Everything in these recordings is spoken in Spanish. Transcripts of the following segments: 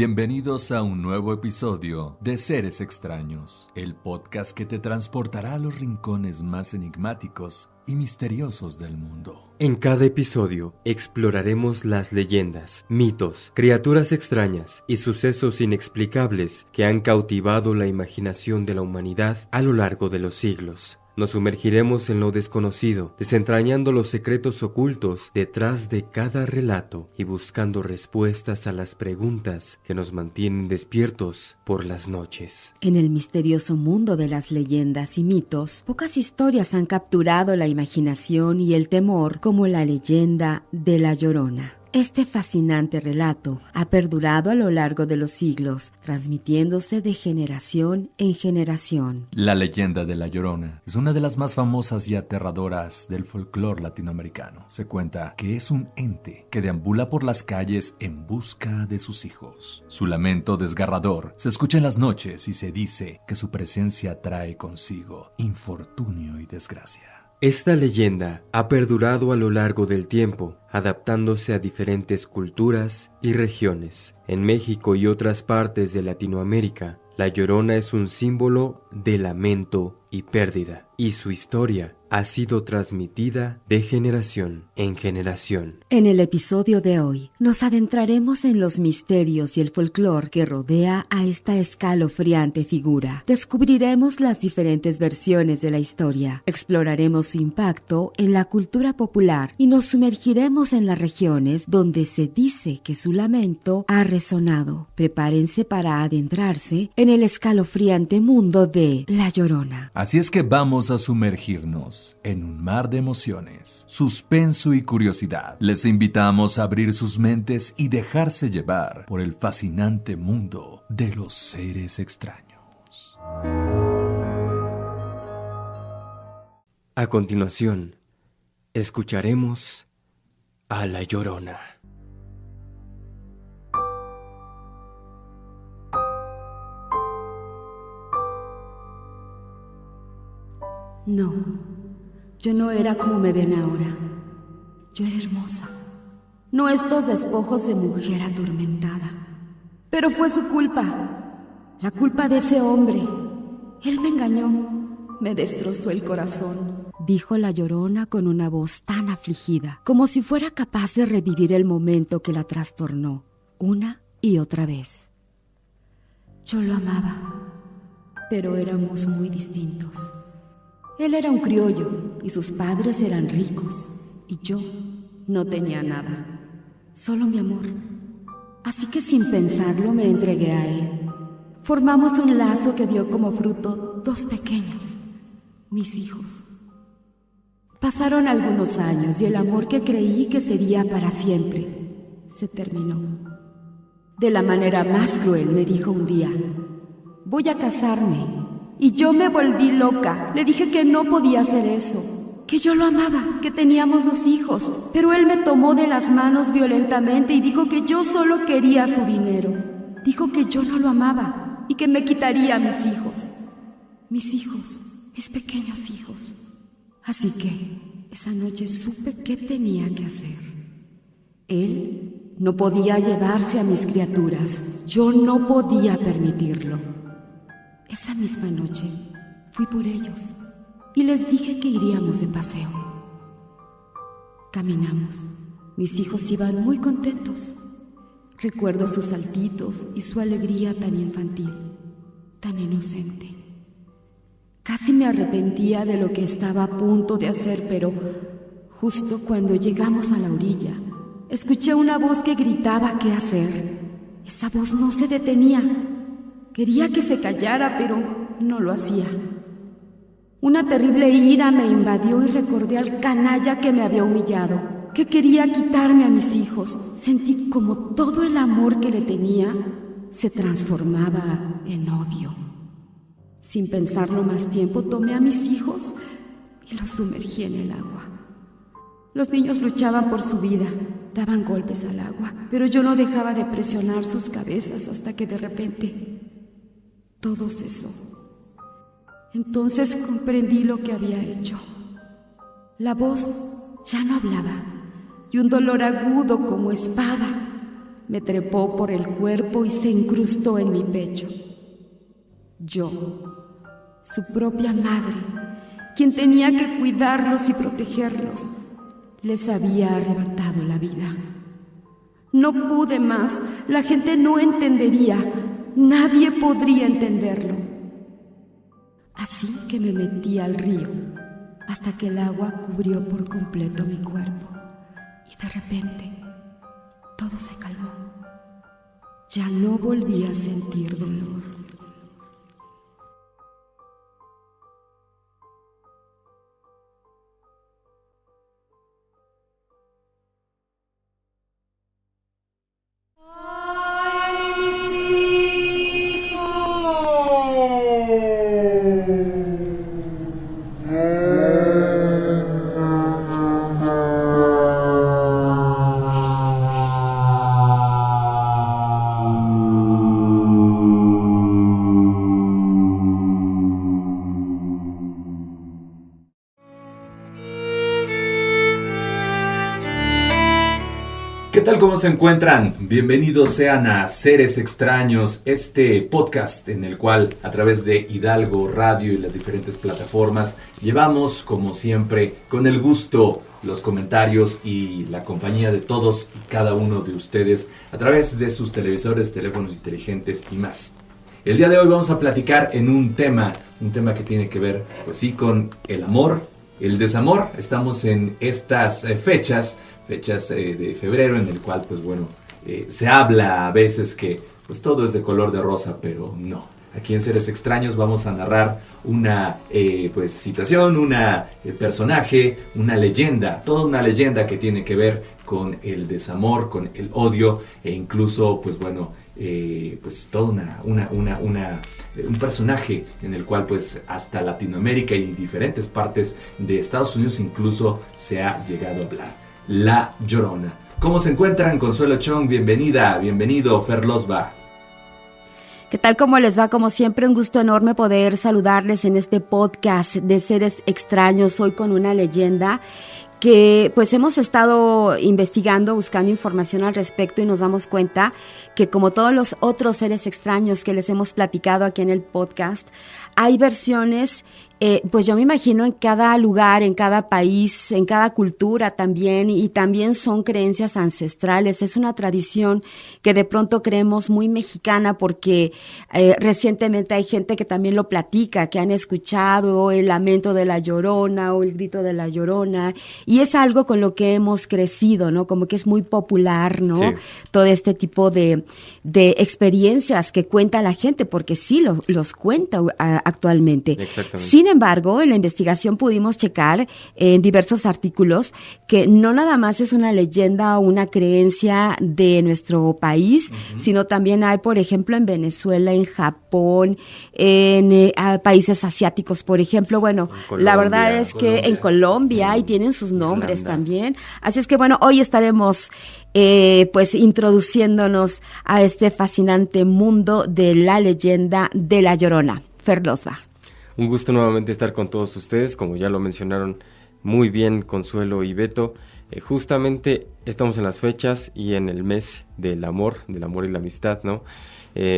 Bienvenidos a un nuevo episodio de Seres Extraños, el podcast que te transportará a los rincones más enigmáticos y misteriosos del mundo. En cada episodio exploraremos las leyendas, mitos, criaturas extrañas y sucesos inexplicables que han cautivado la imaginación de la humanidad a lo largo de los siglos. Nos sumergiremos en lo desconocido, desentrañando los secretos ocultos detrás de cada relato y buscando respuestas a las preguntas que nos mantienen despiertos por las noches. En el misterioso mundo de las leyendas y mitos, pocas historias han capturado la imaginación y el temor como la leyenda de La Llorona. Este fascinante relato ha perdurado a lo largo de los siglos, transmitiéndose de generación en generación. La leyenda de La Llorona es una de las más famosas y aterradoras del folclore latinoamericano. Se cuenta que es un ente que deambula por las calles en busca de sus hijos. Su lamento desgarrador se escucha en las noches y se dice que su presencia trae consigo infortunio y desgracia. Esta leyenda ha perdurado a lo largo del tiempo, adaptándose a diferentes culturas y regiones. En México y otras partes de Latinoamérica, La Llorona es un símbolo de lamento y pérdida, y su historia ha sido transmitida de generación en generación. En el episodio de hoy, nos adentraremos en los misterios y el folclore que rodea a esta escalofriante figura. Descubriremos las diferentes versiones de la historia, exploraremos su impacto en la cultura popular y nos sumergiremos en las regiones donde se dice que su lamento ha resonado. Prepárense para adentrarse en el escalofriante mundo de La Llorona. Así es que vamos a sumergirnos en un mar de emociones, suspenso y curiosidad. Les invitamos a abrir sus mentes y dejarse llevar por el fascinante mundo de los seres extraños. A continuación, escucharemos a La Llorona. No, yo no era como me ven ahora. Yo era hermosa. No estos despojos de mujer atormentada. Pero fue su culpa. La culpa de ese hombre. Él me engañó. Me destrozó el corazón, dijo La Llorona con una voz tan afligida, como si fuera capaz de revivir el momento que la trastornó, una y otra vez. Yo lo amaba, pero éramos muy distintos. Él era un criollo y sus padres eran ricos, y yo no tenía nada, solo mi amor. Así que sin pensarlo me entregué a él. Formamos un lazo que dio como fruto 2 pequeños, mis hijos. Pasaron algunos años y el amor que creí que sería para siempre se terminó. De la manera más cruel me dijo un día: voy a casarme. Y yo me volví loca. Le dije que no podía hacer eso, que yo lo amaba, que teníamos 2 hijos, pero él me tomó de las manos violentamente y dijo que yo solo quería su dinero. Dijo que yo no lo amaba y que me quitaría a mis hijos, mis pequeños hijos. Así que esa noche supe qué tenía que hacer. Él no podía llevarse a mis criaturas. Yo no podía permitirlo. Esa misma noche fui por ellos y les dije que iríamos de paseo. Caminamos. Mis hijos iban muy contentos. Recuerdo sus saltitos y su alegría tan infantil, tan inocente. Casi me arrepentía de lo que estaba a punto de hacer, pero justo cuando llegamos a la orilla, escuché una voz que gritaba qué hacer. Esa voz no se detenía. Quería que se callara, pero no lo hacía. Una terrible ira me invadió y recordé al canalla que me había humillado, que quería quitarme a mis hijos. Sentí como todo el amor que le tenía se transformaba en odio. Sin pensarlo más tiempo, tomé a mis hijos y los sumergí en el agua. Los niños luchaban por su vida, daban golpes al agua, pero yo no dejaba de presionar sus cabezas hasta que de repente todo cesó. Entonces comprendí lo que había hecho. La voz ya no hablaba y un dolor agudo como espada me trepó por el cuerpo y se incrustó en mi pecho. Yo, su propia madre, quien tenía que cuidarlos y protegerlos, les había arrebatado la vida. No pude más, la gente no entendería, nadie podría entenderlo. Así que me metí al río, hasta que el agua cubrió por completo mi cuerpo. Y de repente, todo se calmó. Ya no volví a sentir dolor. ¿Qué tal? ¿Cómo se encuentran? Bienvenidos sean a Seres Extraños, este podcast en el cual a través de Hidalgo Radio y las diferentes plataformas llevamos, como siempre, con el gusto, los comentarios y la compañía de todos y cada uno de ustedes a través de sus televisores, teléfonos inteligentes y más. El día de hoy vamos a platicar en un tema que tiene que ver, pues sí, con el amor, el desamor. Estamos en estas fechas de febrero, en el cual, pues bueno, se habla a veces que pues todo es de color de rosa, pero no. Aquí en Seres Extraños vamos a narrar una pues situación, personaje, una leyenda, toda una leyenda que tiene que ver con el desamor, con el odio e incluso, pues bueno, pues todo un personaje en el cual pues hasta Latinoamérica y diferentes partes de Estados Unidos incluso se ha llegado a hablar. La Llorona. ¿Cómo se encuentran? Consuelo Chong, bienvenido, Fer Losba. ¿Qué tal? ¿Cómo les va? Como siempre, un gusto enorme poder saludarles en este podcast de Seres Extraños, hoy con una leyenda que pues hemos estado investigando, buscando información al respecto y nos damos cuenta que como todos los otros seres extraños que les hemos platicado aquí en el podcast, hay versiones, pues yo me imagino en cada lugar, en cada país, en cada cultura también, y también son creencias ancestrales. Es una tradición que de pronto creemos muy mexicana porque recientemente hay gente que también lo platica, que han escuchado el lamento de la Llorona o el grito de la Llorona, y es algo con lo que hemos crecido, ¿no? Como que es muy popular, ¿no? Sí. Todo este tipo de experiencias que cuenta la gente, porque sí los cuenta actualmente. Exactamente. Sin embargo, en la investigación pudimos checar en diversos artículos que no nada más es una leyenda o una creencia de nuestro país, sino también hay, por ejemplo, en Venezuela, en Japón, en países asiáticos, por ejemplo. Bueno, la verdad es que en Colombia y tienen sus nombres Irlanda también. Así es que, bueno, hoy estaremos pues introduciéndonos a este fascinante mundo de la leyenda de La Llorona. Fer Losba. Un gusto nuevamente estar con todos ustedes, como ya lo mencionaron muy bien Consuelo y Beto. Justamente estamos en las fechas y en el mes del amor y la amistad, ¿no?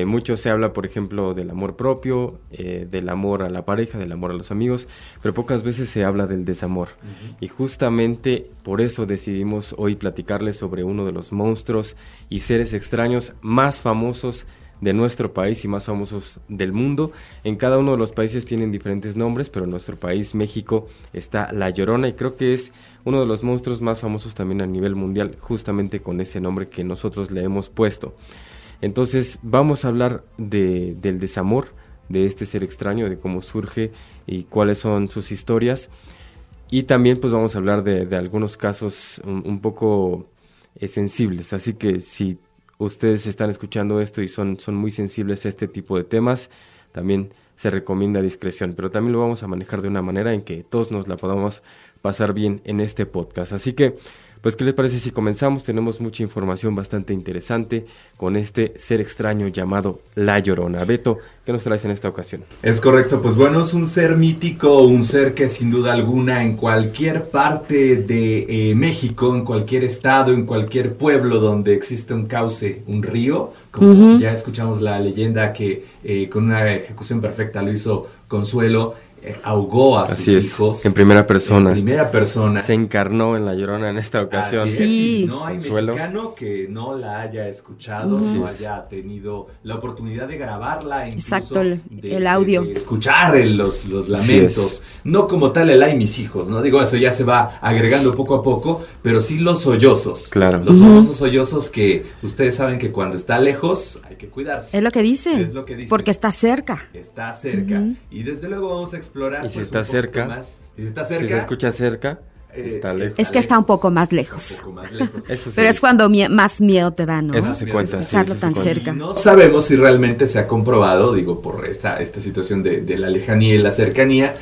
Mucho se habla, por ejemplo, del amor propio, del amor a la pareja, del amor a los amigos, pero pocas veces se habla del desamor. Y justamente por eso decidimos hoy platicarles sobre uno de los monstruos y seres extraños más famosos de nuestro país y más famosos del mundo. En cada uno de los países tienen diferentes nombres, pero en nuestro país, México, está La Llorona, y creo que es uno de los monstruos más famosos también a nivel mundial, justamente con ese nombre que nosotros le hemos puesto. Entonces vamos a hablar del desamor de este ser extraño, de cómo surge y cuáles son sus historias, y también pues vamos a hablar de algunos casos un poco sensibles, así que si ustedes están escuchando esto y son muy sensibles a este tipo de temas, también se recomienda discreción, pero también lo vamos a manejar de una manera en que todos nos la podamos pasar bien en este podcast. Así que Pues, ¿qué les parece si comenzamos? Tenemos mucha información bastante interesante con este ser extraño llamado La Llorona. Beto, ¿qué nos traes en esta ocasión? Es correcto, pues bueno, es un ser mítico, un ser que sin duda alguna en cualquier parte de México, en cualquier estado, en cualquier pueblo donde existe un cauce, un río, como ya escuchamos la leyenda que con una ejecución perfecta lo hizo Consuelo, ahogó a sus hijos. En primera persona. En primera persona. Se encarnó en La Llorona en esta ocasión. Así es, sí. No hay Consuelo. mexicano que no la haya escuchado, no haya tenido la oportunidad de grabarla, incluso exacto, el audio. de escuchar los lamentos. No como tal el "ay, mis hijos", ¿no? Digo, eso ya se va agregando poco a poco, pero sí los sollozos. Claro. Los famosos sollozos que ustedes saben que cuando está lejos hay que cuidarse. Es lo que dicen. Es lo que dicen. Porque está cerca. Está cerca. Y desde luego vamos a explorar. Y si pues, está un poquito cerca, más. Y si está cerca. Si se escucha cerca, está lejos. Es que está un poco más lejos. Está un poco más lejos. Eso sí Pero es cuando más miedo te da, ¿no? Eso se cuenta. Escucharlo sí, eso tan se cuenta. cerca. Y no sabemos si realmente se ha comprobado, digo, por esta situación de la lejanía y la cercanía,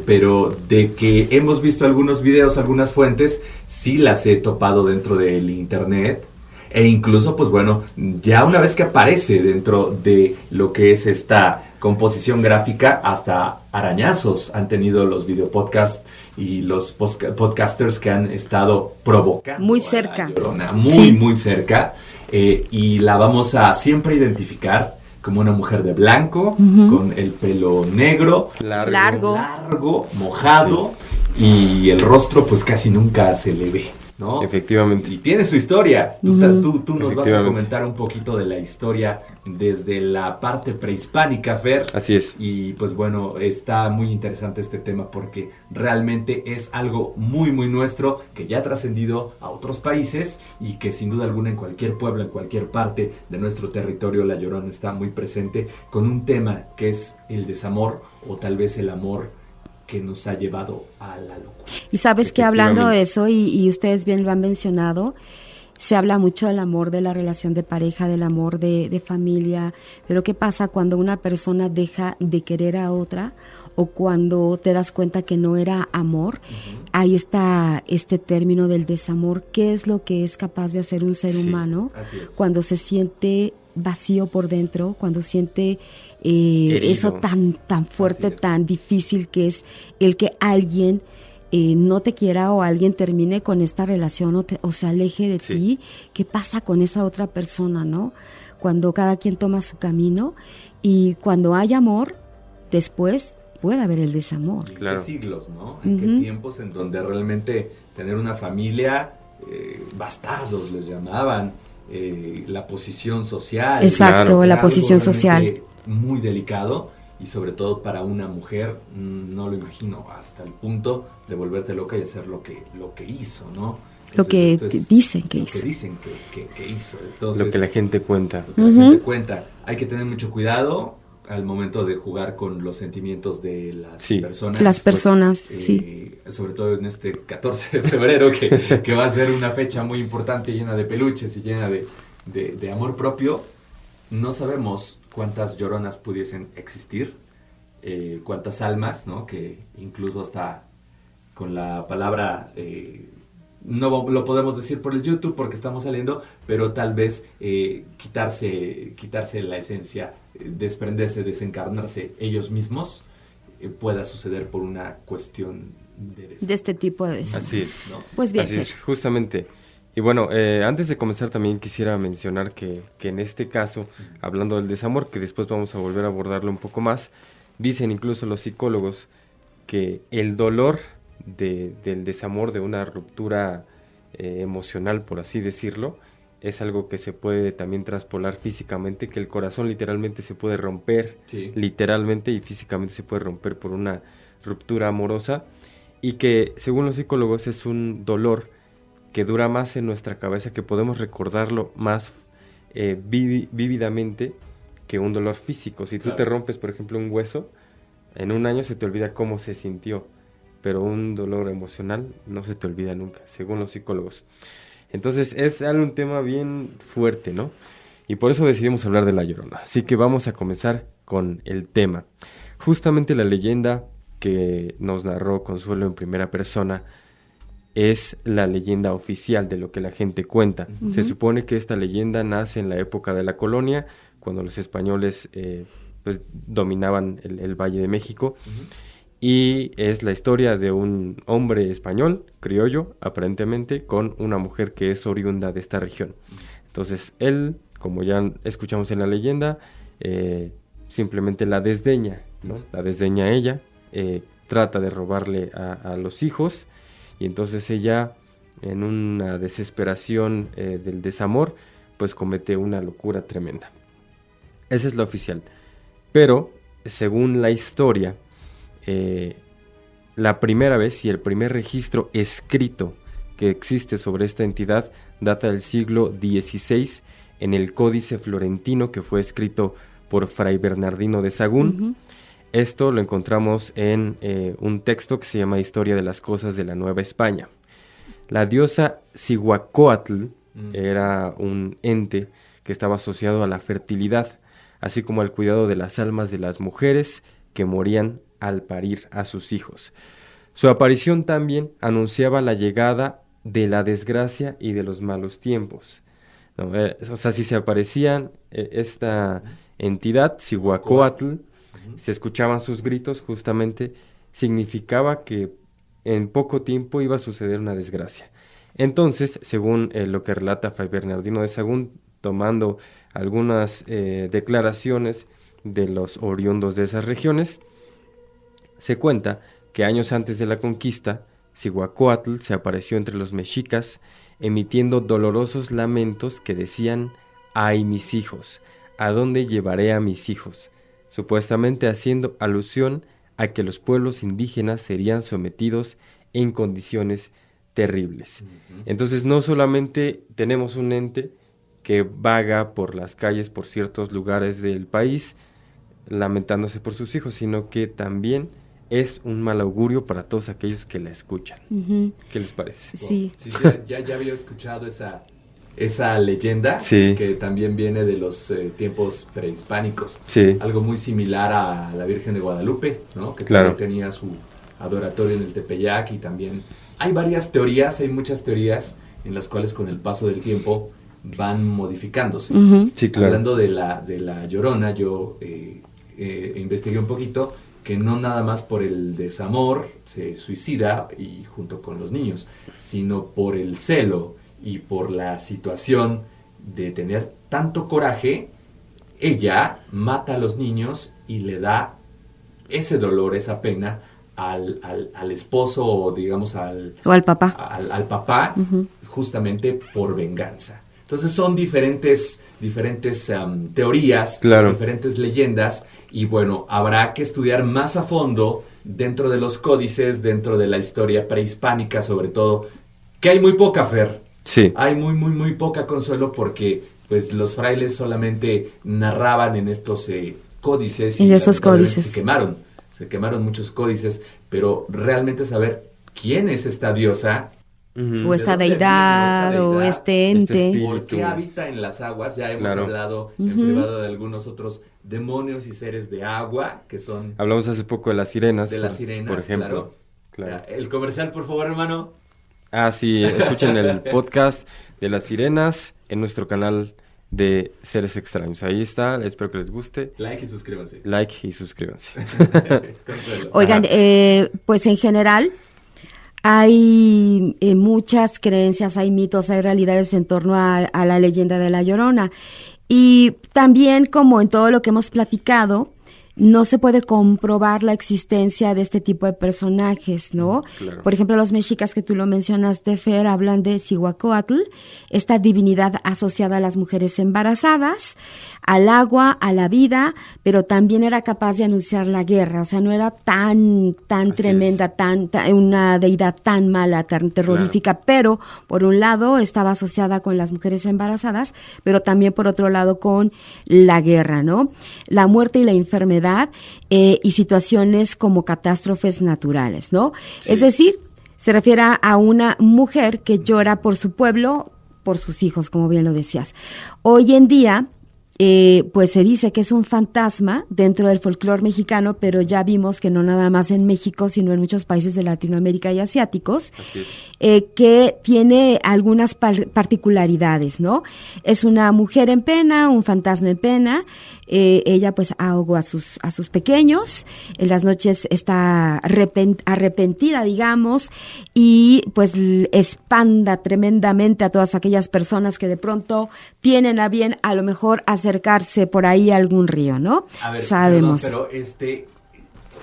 pero de que hemos visto algunos videos, algunas fuentes, sí las he topado dentro del internet. E incluso, pues bueno, ya una vez que aparece dentro de lo que es esta composición gráfica, hasta arañazos han tenido los videopodcasts y los podcasters que han estado provocando Muy a la cerca. Llorona, muy cerca, y la vamos a siempre identificar como una mujer de blanco, con el pelo negro, largo, mojado, y el rostro pues casi nunca se le ve, ¿no? Efectivamente. Y tiene su historia. Tú nos vas a comentar un poquito de la historia desde la parte prehispánica, Fer. Así es. Y pues bueno, está muy interesante este tema porque realmente es algo muy nuestro, que ya ha trascendido a otros países y que sin duda alguna en cualquier pueblo, en cualquier parte de nuestro territorio, La Llorona está muy presente con un tema que es el desamor o tal vez el amor que nos ha llevado a la locura. Y sabes que hablando de eso, y ustedes bien lo han mencionado, se habla mucho del amor, de la relación de pareja, del amor de familia, pero ¿qué pasa cuando una persona deja de querer a otra o cuando te das cuenta que no era amor? Ahí está este término del desamor. ¿Qué es lo que es capaz de hacer un ser humano cuando se siente vacío por dentro, cuando siente eso tan fuerte, tan difícil que es el que alguien no te quiera o alguien termine con esta relación o se aleje de ti? ¿Qué pasa con esa otra persona, no? Cuando cada quien toma su camino y cuando hay amor, después puede haber el desamor. ¿En qué siglos, no? ¿En qué tiempos en donde realmente tener una familia, bastardos les llamaban, la posición social? Exacto, la posición social. Muy delicado, y sobre todo para una mujer, no lo imagino, hasta el punto de volverte loca y hacer lo que hizo, ¿no? Lo que dicen que hizo. Lo que dicen que hizo. Entonces, lo que la gente cuenta. Hay que tener mucho cuidado al momento de jugar con los sentimientos de las personas. Las personas, sí. Sobre todo en este 14 de febrero, que va a ser una fecha muy importante, llena de peluches y llena de amor propio. No sabemos cuántas lloronas pudiesen existir, cuántas almas, ¿no? Que incluso hasta con la palabra, no lo podemos decir por el YouTube porque estamos saliendo, pero tal vez quitarse la esencia, desprenderse, desencarnarse ellos mismos, pueda suceder por una cuestión de este tipo de desamor. Así es, ¿no? Pues bien. Así es, justamente. Y bueno, antes de comenzar también quisiera mencionar que en este caso, hablando del desamor, que después vamos a volver a abordarlo un poco más, dicen incluso los psicólogos que el dolor del desamor, de una ruptura emocional, por así decirlo, es algo que se puede también traspolar físicamente, que el corazón literalmente se puede romper, literalmente y físicamente se puede romper por una ruptura amorosa, y que según los psicólogos es un dolor que dura más en nuestra cabeza, que podemos recordarlo más vívidamente que un dolor físico. Si tú te rompes, por ejemplo, un hueso, en un año se te olvida cómo se sintió, pero un dolor emocional no se te olvida nunca, según los psicólogos. Entonces es un tema bien fuerte, ¿no? Y por eso decidimos hablar de La Llorona. Así que vamos a comenzar con el tema. Justamente la leyenda que nos narró Consuelo en primera persona es la leyenda oficial de lo que la gente cuenta. Uh-huh. Se supone que esta leyenda nace en la época de la colonia, cuando los españoles pues dominaban el Valle de México. Ujú. Y es la historia de un hombre español, criollo, aparentemente, con una mujer que es oriunda de esta región. Entonces, él, como ya escuchamos en la leyenda, simplemente la desdeña, ¿no? La desdeña a ella, trata de robarle a los hijos, y entonces ella, en una desesperación del desamor, pues comete una locura tremenda. Esa es la oficial. Pero, según la historia, la primera vez y el primer registro escrito que existe sobre esta entidad data del siglo XVI en el Códice Florentino, que fue escrito por Fray Bernardino de Sahagún. Uh-huh. Esto lo encontramos en un texto que se llama Historia de las Cosas de la Nueva España. La diosa Cihuacóatl era un ente que estaba asociado a la fertilidad, así como al cuidado de las almas de las mujeres que morían al parir a sus hijos. Su aparición también anunciaba la llegada de la desgracia y de los malos tiempos, ¿no? O sea, si se aparecían esta entidad, Cihuacóatl, se escuchaban sus gritos, justamente significaba que en poco tiempo iba a suceder una desgracia. Entonces, según lo que relata Fray Bernardino de Sahagún, tomando algunas declaraciones de los oriundos de esas regiones, se cuenta que años antes de la conquista, Cihuacóatl se apareció entre los mexicas, emitiendo dolorosos lamentos que decían: ¡ay, mis hijos! ¿A dónde llevaré a mis hijos?, supuestamente haciendo alusión a que los pueblos indígenas serían sometidos en condiciones terribles. Uh-huh. Entonces, no solamente tenemos un ente que vaga por las calles, por ciertos lugares del país, lamentándose por sus hijos, sino que también es un mal augurio para todos aquellos que la escuchan. Uh-huh. ¿Qué les parece? Sí. Sí, ya había escuchado esa leyenda, sí, que también viene de los tiempos prehispánicos. Sí. Algo muy similar a la Virgen de Guadalupe, ¿no? Que claro, también tenía su adoratorio en el Tepeyac, y también hay varias teorías, hay muchas teorías en las cuales con el paso del tiempo van modificándose. Uh-huh. Sí, claro. Hablando de la Llorona, yo investigué un poquito que no nada más por el desamor se suicida y junto con los niños, sino por el celo y por la situación de tener tanto coraje, ella mata a los niños y le da ese dolor, esa pena al esposo, o digamos al papá. Al papá, uh-huh, justamente por venganza. Entonces son diferentes teorías, claro, diferentes leyendas, y bueno, habrá que estudiar más a fondo dentro de los códices, dentro de la historia prehispánica sobre todo, que hay muy poca, Fer. Sí. Hay muy poca, Consuelo, porque pues los frailes solamente narraban en estos códices. En estos códices. Se quemaron muchos códices, pero realmente saber quién es esta diosa, o esta deidad, o este ente, por qué habita en las aguas. Ya hemos hablado uh-huh, en privado de algunos otros demonios y seres de agua que son... Hablamos hace poco de las sirenas. De las sirenas, por ejemplo. Claro. El comercial, por favor, hermano. Ah, sí, escuchen el podcast de las sirenas en nuestro canal de Seres Extraños. Ahí está, espero que les guste. Like y suscríbanse. Oigan, pues en general hay muchas creencias, hay mitos, hay realidades en torno a la leyenda de La Llorona. Y también, como en todo lo que hemos platicado, no se puede comprobar la existencia de este tipo de personajes, ¿no? Claro. Por ejemplo, los mexicas que tú lo mencionaste, Fer, hablan de Cihuacóatl, esta divinidad asociada a las mujeres embarazadas, al agua, a la vida, pero también era capaz de anunciar la guerra. O sea, no era tan tremenda, una deidad tan mala, tan terrorífica, claro, pero por un lado estaba asociada con las mujeres embarazadas, pero también por otro lado con la guerra, ¿no? La muerte y la enfermedad, y situaciones como catástrofes naturales, ¿no? Sí. Es decir, se refiere a una mujer que llora por su pueblo, por sus hijos, como bien lo decías. Hoy en día, pues se dice que es un fantasma dentro del folclore mexicano, pero ya vimos que no nada más en México, sino en muchos países de Latinoamérica y asiáticos, que tiene algunas particularidades, ¿no? Es una mujer en pena, un fantasma en pena. Ella pues ahogó a sus pequeños, en las noches está arrepentida, digamos, y pues espanta tremendamente a todas aquellas personas que de pronto tienen a bien a lo mejor acercarse por ahí a algún río, ¿no? A ver, sabemos. Perdón, pero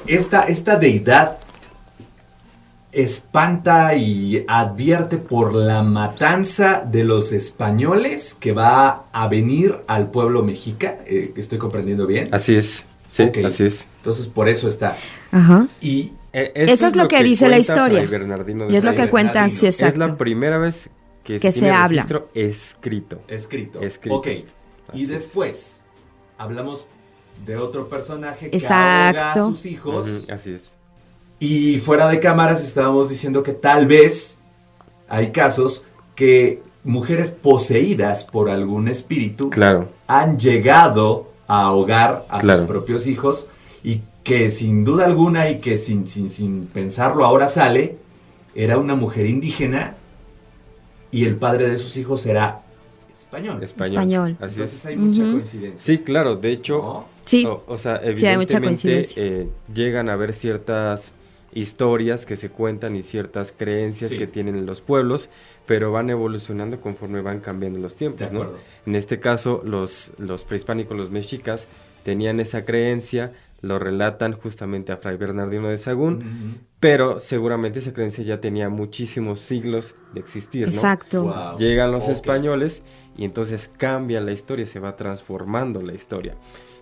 esta deidad espanta y advierte por la matanza de los españoles que va a venir al pueblo mexica. ¿Estoy comprendiendo bien? Así es, sí, Okay. así es. Entonces, por eso está. Ajá. Y eso es lo que dice la historia. Fray Bernardino de Y es lo Sahagún. que cuentan, sí, Es exacto. la primera vez que se tiene habla. registro escrito. Escrito. Ok. Ok. Y Así después hablamos de otro personaje que Exacto. ahoga a sus hijos. Ujú, así es. Y fuera de cámaras estábamos diciendo que tal vez hay casos que mujeres poseídas por algún espíritu Claro. han llegado a ahogar a Claro. sus propios hijos y que sin duda alguna y que sin pensarlo ahora sale, era una mujer indígena y el padre de sus hijos era español. Español. Así Entonces es. hay mucha Ujú. coincidencia. Sí, claro. De hecho, ¿No? Sí. o sea, Sí, hay mucha evidentemente coincidencia. llegan a haber ciertas historias que se cuentan y ciertas creencias Sí. que tienen los pueblos, pero van evolucionando conforme van cambiando los tiempos, De ¿no? acuerdo. En este caso, los prehispánicos, los mexicas, tenían esa creencia, lo relatan justamente a Fray Bernardino de Sahagún, Ujú. pero seguramente esa creencia ya tenía muchísimos siglos de existir, ¿no? Exacto. Wow. Llegan los Ok. españoles y entonces cambia la historia, se va transformando la historia.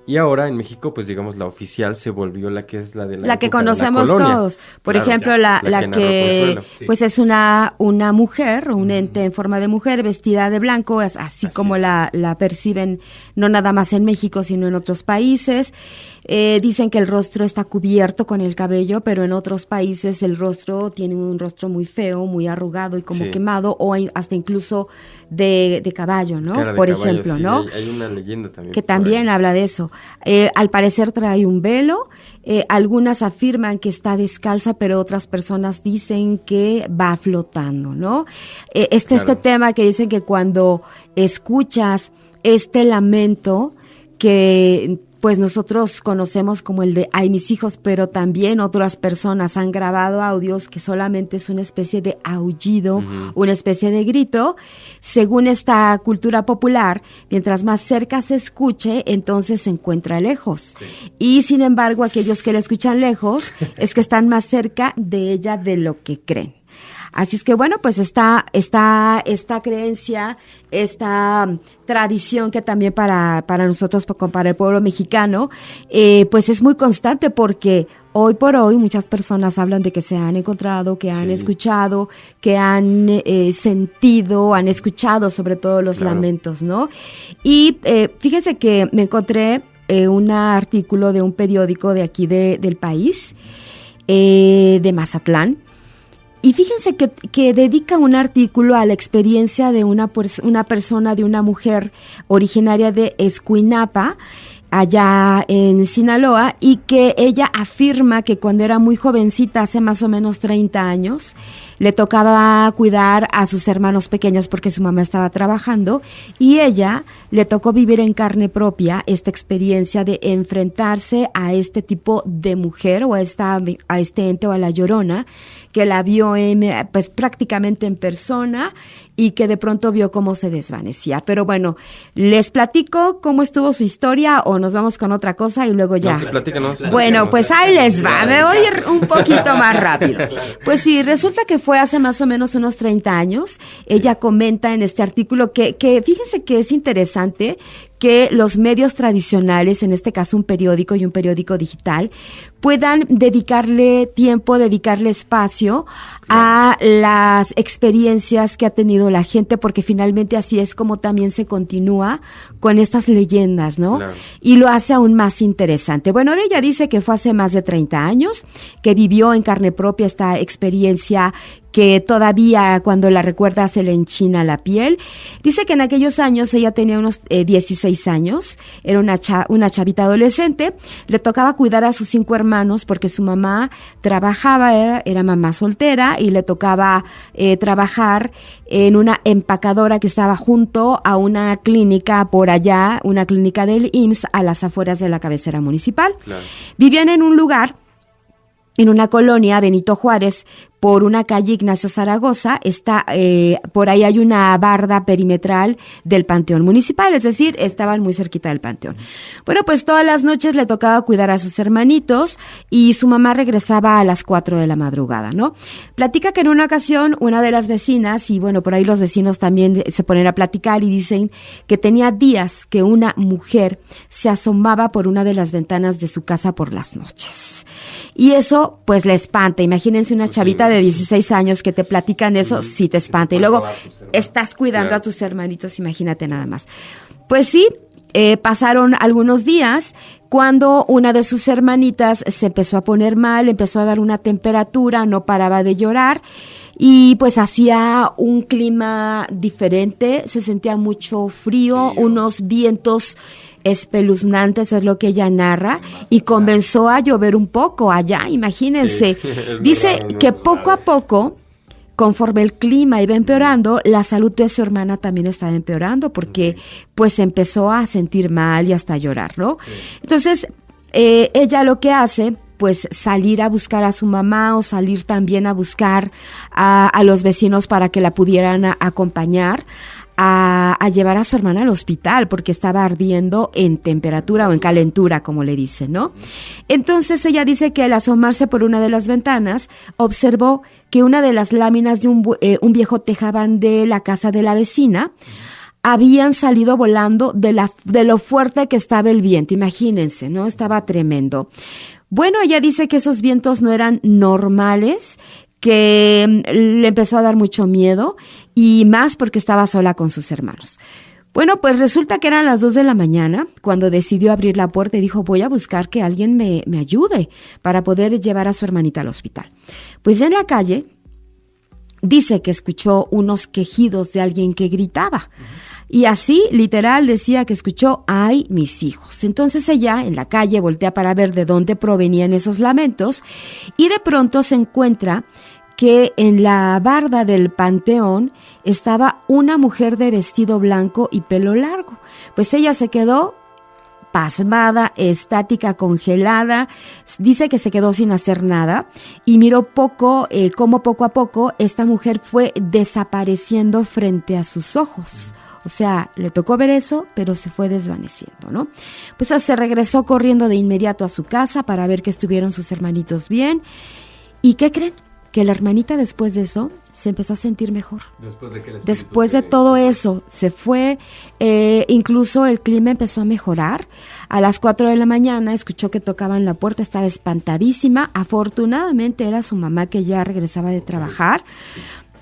Y ahora en México, pues digamos, la oficial se volvió la que es la de La que época de la conocemos colonia. todos. Por Claro, ejemplo, la la que narró que Consuelo. Sí. pues es una mujer, un ente en forma de mujer vestida de blanco, así Así como es. la perciben no nada más en México, sino en otros países. Dicen que el rostro está cubierto con el cabello, pero en otros países el rostro tiene un rostro muy feo, muy arrugado y como Sí. quemado, o hasta incluso de caballo, ¿no? Cara de Por caballo, ejemplo, sí, ¿no? Hay una leyenda también. Que por también ahí. habla de eso. Al parecer trae un velo, algunas afirman que está descalza, pero otras personas dicen que va flotando, ¿no? Este Claro. tema que dicen que cuando escuchas este lamento que pues nosotros conocemos como el de "ay, mis hijos", pero también otras personas han grabado audios que solamente es una especie de aullido, una especie de grito. Según esta cultura popular, mientras más cerca se escuche, entonces se encuentra lejos. Y sin embargo, aquellos que la escuchan lejos es que están más cerca de ella de lo que creen. Así es que bueno, pues está esta creencia, esta tradición que también para nosotros, para el pueblo mexicano, pues es muy constante porque hoy por hoy muchas personas hablan de que se han encontrado, que han Sí. escuchado, que han sentido, han escuchado sobre todo los Claro. lamentos, ¿no? Y fíjense que me encontré un artículo de un periódico de aquí del país, de Mazatlán. Y fíjense que dedica un artículo a la experiencia de una persona, de una mujer originaria de Escuinapa, allá en Sinaloa, y que ella afirma que cuando era muy jovencita, hace más o menos 30 años, le tocaba cuidar a sus hermanos pequeños porque su mamá estaba trabajando, y ella le tocó vivir en carne propia esta experiencia de enfrentarse a este tipo de mujer o a este ente o a la Llorona, que la vio pues prácticamente en persona y que de pronto vio cómo se desvanecía. Pero bueno, les platico cómo estuvo su historia o nos vamos con otra cosa y luego ya. No, sí, platícanos. Bueno, pues ahí les va, me voy a ir un poquito más rápido. Pues sí, resulta que fue hace más o menos unos 30 años. Ella comenta en este artículo que fíjense que es interesante que los medios tradicionales, en este caso un periódico y un periódico digital, puedan dedicarle tiempo, dedicarle espacio a las experiencias que ha tenido la gente, porque finalmente así es como también se continúa con estas leyendas, ¿no? Claro. Y lo hace aún más interesante. Bueno, ella dice que fue hace más de 30 años, que vivió en carne propia esta experiencia que todavía cuando la recuerda se le enchina la piel. Dice que en aquellos años ella tenía unos 16 años, era una chavita adolescente, le tocaba cuidar a sus 5 hermanos porque su mamá trabajaba, era mamá soltera y le tocaba trabajar en una empacadora que estaba junto a una clínica por allá, una clínica del IMSS a las afueras de la cabecera municipal. Claro. Vivían en un lugar, en una colonia, Benito Juárez, por una calle Ignacio Zaragoza, por ahí hay una barda perimetral del Panteón Municipal, es decir, estaban muy cerquita del Panteón. Bueno, pues todas las noches le tocaba cuidar a sus hermanitos y su mamá regresaba a las 4 de la madrugada, ¿no? Platica que en una ocasión una de las vecinas, y bueno, por ahí los vecinos también se ponen a platicar y dicen que tenía días que una mujer se asomaba por una de las ventanas de su casa por las noches. Y eso, pues, le espanta. Imagínense una chavita de 16 años que te platican eso, sí te espanta. Y luego estás cuidando a tus hermanitos, imagínate nada más. Pues sí, pasaron algunos días cuando una de sus hermanitas se empezó a poner mal, empezó a dar una temperatura, no paraba de llorar y pues hacía un clima diferente, se sentía mucho frío, unos vientos espeluznantes, es lo que ella narra, y comenzó a llover un poco allá, imagínense. Sí, dice raro, ¿no? que poco a poco, conforme el clima iba empeorando, la salud de su hermana también estaba empeorando, porque pues empezó a sentir mal y hasta llorar, ¿no? Sí. Entonces, ella lo que hace, pues salir a buscar a su mamá o salir también a buscar a los vecinos para que la pudieran acompañar, a llevar a su hermana al hospital porque estaba ardiendo en temperatura o en calentura, como le dicen, ¿no? Entonces ella dice que al asomarse por una de las ventanas observó que una de las láminas de un viejo tejabán de la casa de la vecina habían salido volando de lo fuerte que estaba el viento. Imagínense, ¿no? Estaba tremendo. Bueno, ella dice que esos vientos no eran normales, que le empezó a dar mucho miedo y más porque estaba sola con sus hermanos. Bueno, pues resulta que eran las 2 de la mañana cuando decidió abrir la puerta y dijo, voy a buscar que alguien me ayude para poder llevar a su hermanita al hospital. Pues en la calle dice que escuchó unos quejidos de alguien que gritaba. Y así, literal, decía que escuchó, ¡ay, mis hijos! Entonces ella, en la calle, voltea para ver de dónde provenían esos lamentos y de pronto se encuentra que en la barda del panteón estaba una mujer de vestido blanco y pelo largo. Pues ella se quedó pasmada, estática, congelada, dice que se quedó sin hacer nada y miró cómo poco a poco esta mujer fue desapareciendo frente a sus ojos. O sea, le tocó ver eso, pero se fue desvaneciendo, ¿no? Pues se regresó corriendo de inmediato a su casa para ver que estuvieron sus hermanitos bien. ¿Y qué creen? Que la hermanita después de eso se empezó a sentir mejor. Después de todo eso, se fue, incluso el clima empezó a mejorar. A las 4 de la mañana escuchó que tocaban la puerta, estaba espantadísima. Afortunadamente era su mamá que ya regresaba de trabajar.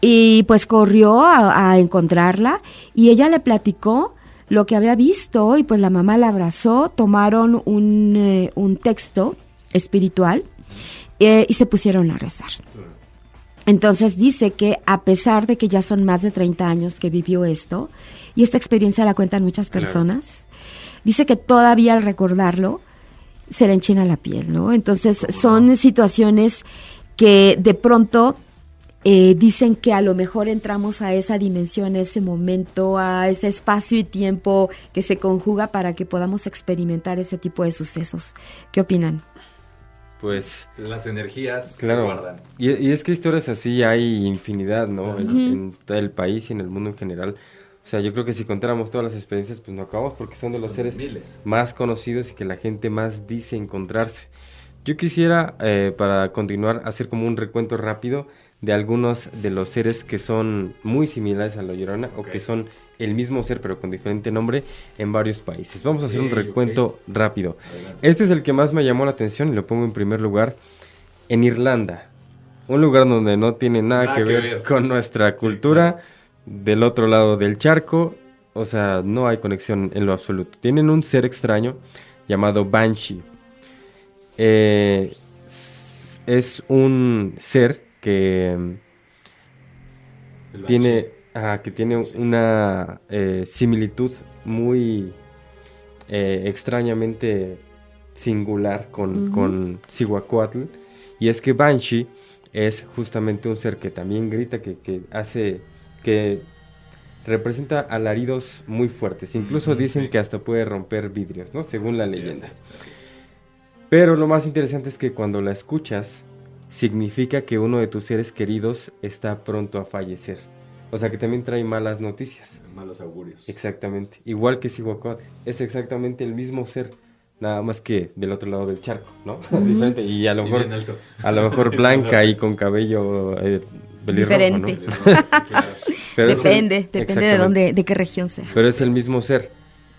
Y pues corrió a encontrarla y ella le platicó lo que había visto y pues la mamá la abrazó, tomaron un texto espiritual y se pusieron a rezar. Entonces dice que a pesar de que ya son más de 30 años que vivió esto, y esta experiencia la cuentan muchas personas, dice que todavía al recordarlo se le enchina la piel, ¿no? Entonces son situaciones que de pronto dicen que a lo mejor entramos a esa dimensión, a ese momento, a ese espacio y tiempo que se conjuga para que podamos experimentar ese tipo de sucesos. ¿Qué opinan? Pues las energías claro, se guardan. Y es que historias así hay infinidad, ¿no? En todo el país y en el mundo en general. O sea, yo creo que si contáramos todas las experiencias, pues no acabamos porque son de los seres más conocidos y que la gente más dice encontrarse. Yo quisiera, para continuar, hacer como un recuento rápido de algunos de los seres que son muy similares a La Llorona o que son el mismo ser pero con diferente nombre en varios países. Vamos a hacer un recuento rápido. Este es el que más me llamó la atención y lo pongo en primer lugar. En Irlanda, un lugar donde no tiene nada que ver con nuestra cultura, del otro lado del charco, o sea, no hay conexión en lo absoluto. Tienen un ser extraño llamado Banshee. Es un ser que tiene una similitud muy extrañamente singular con Cihuacóatl, y es que Banshee es justamente un ser que también grita, que representa alaridos muy fuertes, incluso dicen que hasta puede romper vidrios, ¿no? Según la leyenda. Así es. Pero lo más interesante es que cuando la escuchas, significa que uno de tus seres queridos está pronto a fallecer. O sea que también trae malas noticias. Malos augurios. Exactamente. Igual que Cihuacóatl. Es exactamente el mismo ser, nada más que del otro lado del charco, ¿no? Diferente. Y a lo mejor, blanca y con cabello pelirrojo, diferente. ¿no? Pero depende de qué región sea. Pero es el mismo ser.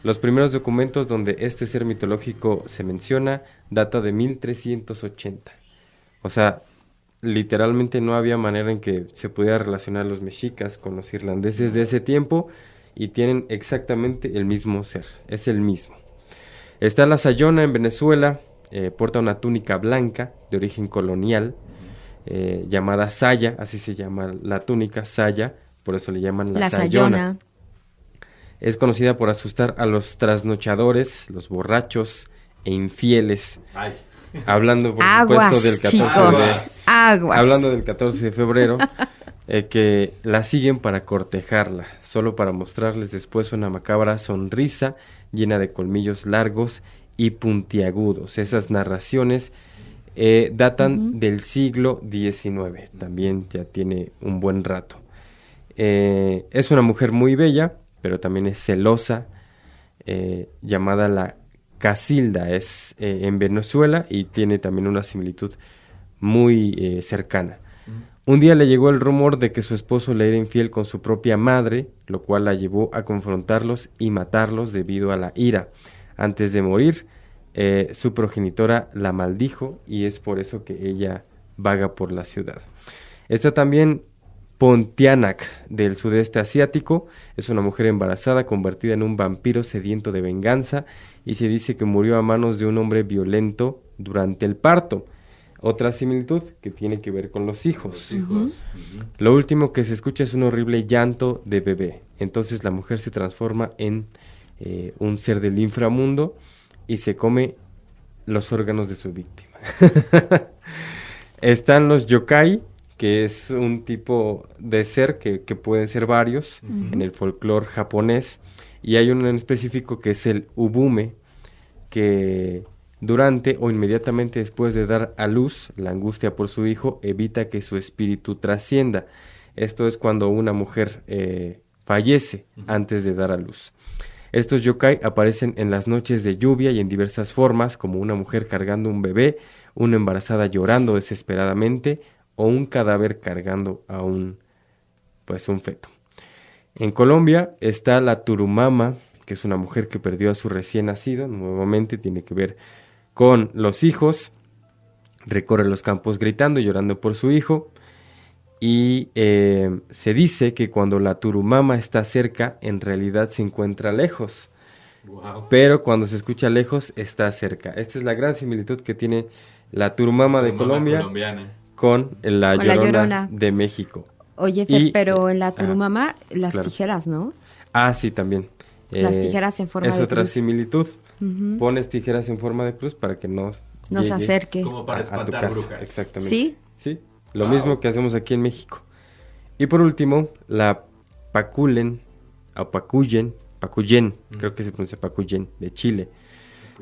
Los primeros documentos donde este ser mitológico se menciona data de 1380. O sea, literalmente no había manera en que se pudiera relacionar los mexicas con los irlandeses de ese tiempo, y tienen exactamente el mismo ser, es el mismo. Está la Sayona en Venezuela, porta una túnica blanca de origen colonial, llamada saya, así se llama la túnica, saya, por eso le llaman la Sayona. Es conocida por asustar a los trasnochadores, los borrachos e infieles. Ay. Hablando, por aguas, supuesto, del 14 chicos, aguas. Hablando del 14 de febrero, que la siguen para cortejarla, solo para mostrarles después una macabra sonrisa llena de colmillos largos y puntiagudos. Esas narraciones datan del siglo XIX, también ya tiene un buen rato. Es una mujer muy bella, pero también es celosa, llamada la Casilda, es en Venezuela, y tiene también una similitud muy cercana. Un día le llegó el rumor de que su esposo le era infiel con su propia madre, lo cual la llevó a confrontarlos y matarlos debido a la ira. Antes de morir, su progenitora la maldijo, y es por eso que ella vaga por la ciudad. Está también Pontianak, del sudeste asiático. Es una mujer embarazada convertida en un vampiro sediento de venganza, y se dice que murió a manos de un hombre violento durante el parto. Otra similitud que tiene que ver con los hijos. Lo último que se escucha es un horrible llanto de bebé. Entonces la mujer se transforma en un ser del inframundo y se come los órganos de su víctima. Están los yokai, que es un tipo de ser que pueden ser varios en el folclore japonés, y hay uno en específico que es el ubume, que durante o inmediatamente después de dar a luz, la angustia por su hijo evita que su espíritu trascienda. Esto es cuando una mujer fallece antes de dar a luz. Estos yokai aparecen en las noches de lluvia y en diversas formas, como una mujer cargando un bebé, una embarazada llorando desesperadamente, o un cadáver cargando a un feto. En Colombia está la turumama, que es una mujer que perdió a su recién nacido. Nuevamente tiene que ver con los hijos. Recorre los campos gritando y llorando por su hijo. Y se dice que cuando la turumama está cerca, en realidad se encuentra lejos. Wow. Pero cuando se escucha lejos, está cerca. Esta es la gran similitud que tiene la turumama de Colombia con la Llorona de México. Oye, Fer, pero en la turumama, las tijeras, ¿no? Ah, sí, también. Las tijeras en forma de cruz. Es otra similitud. Pones tijeras en forma de cruz para que nos acerque. Como para espantar brujas. Exactamente. ¿Sí? Sí, lo mismo que hacemos aquí en México. Y por último, la Paculen, o Pacuyen, creo que se pronuncia Pacuyen, de Chile.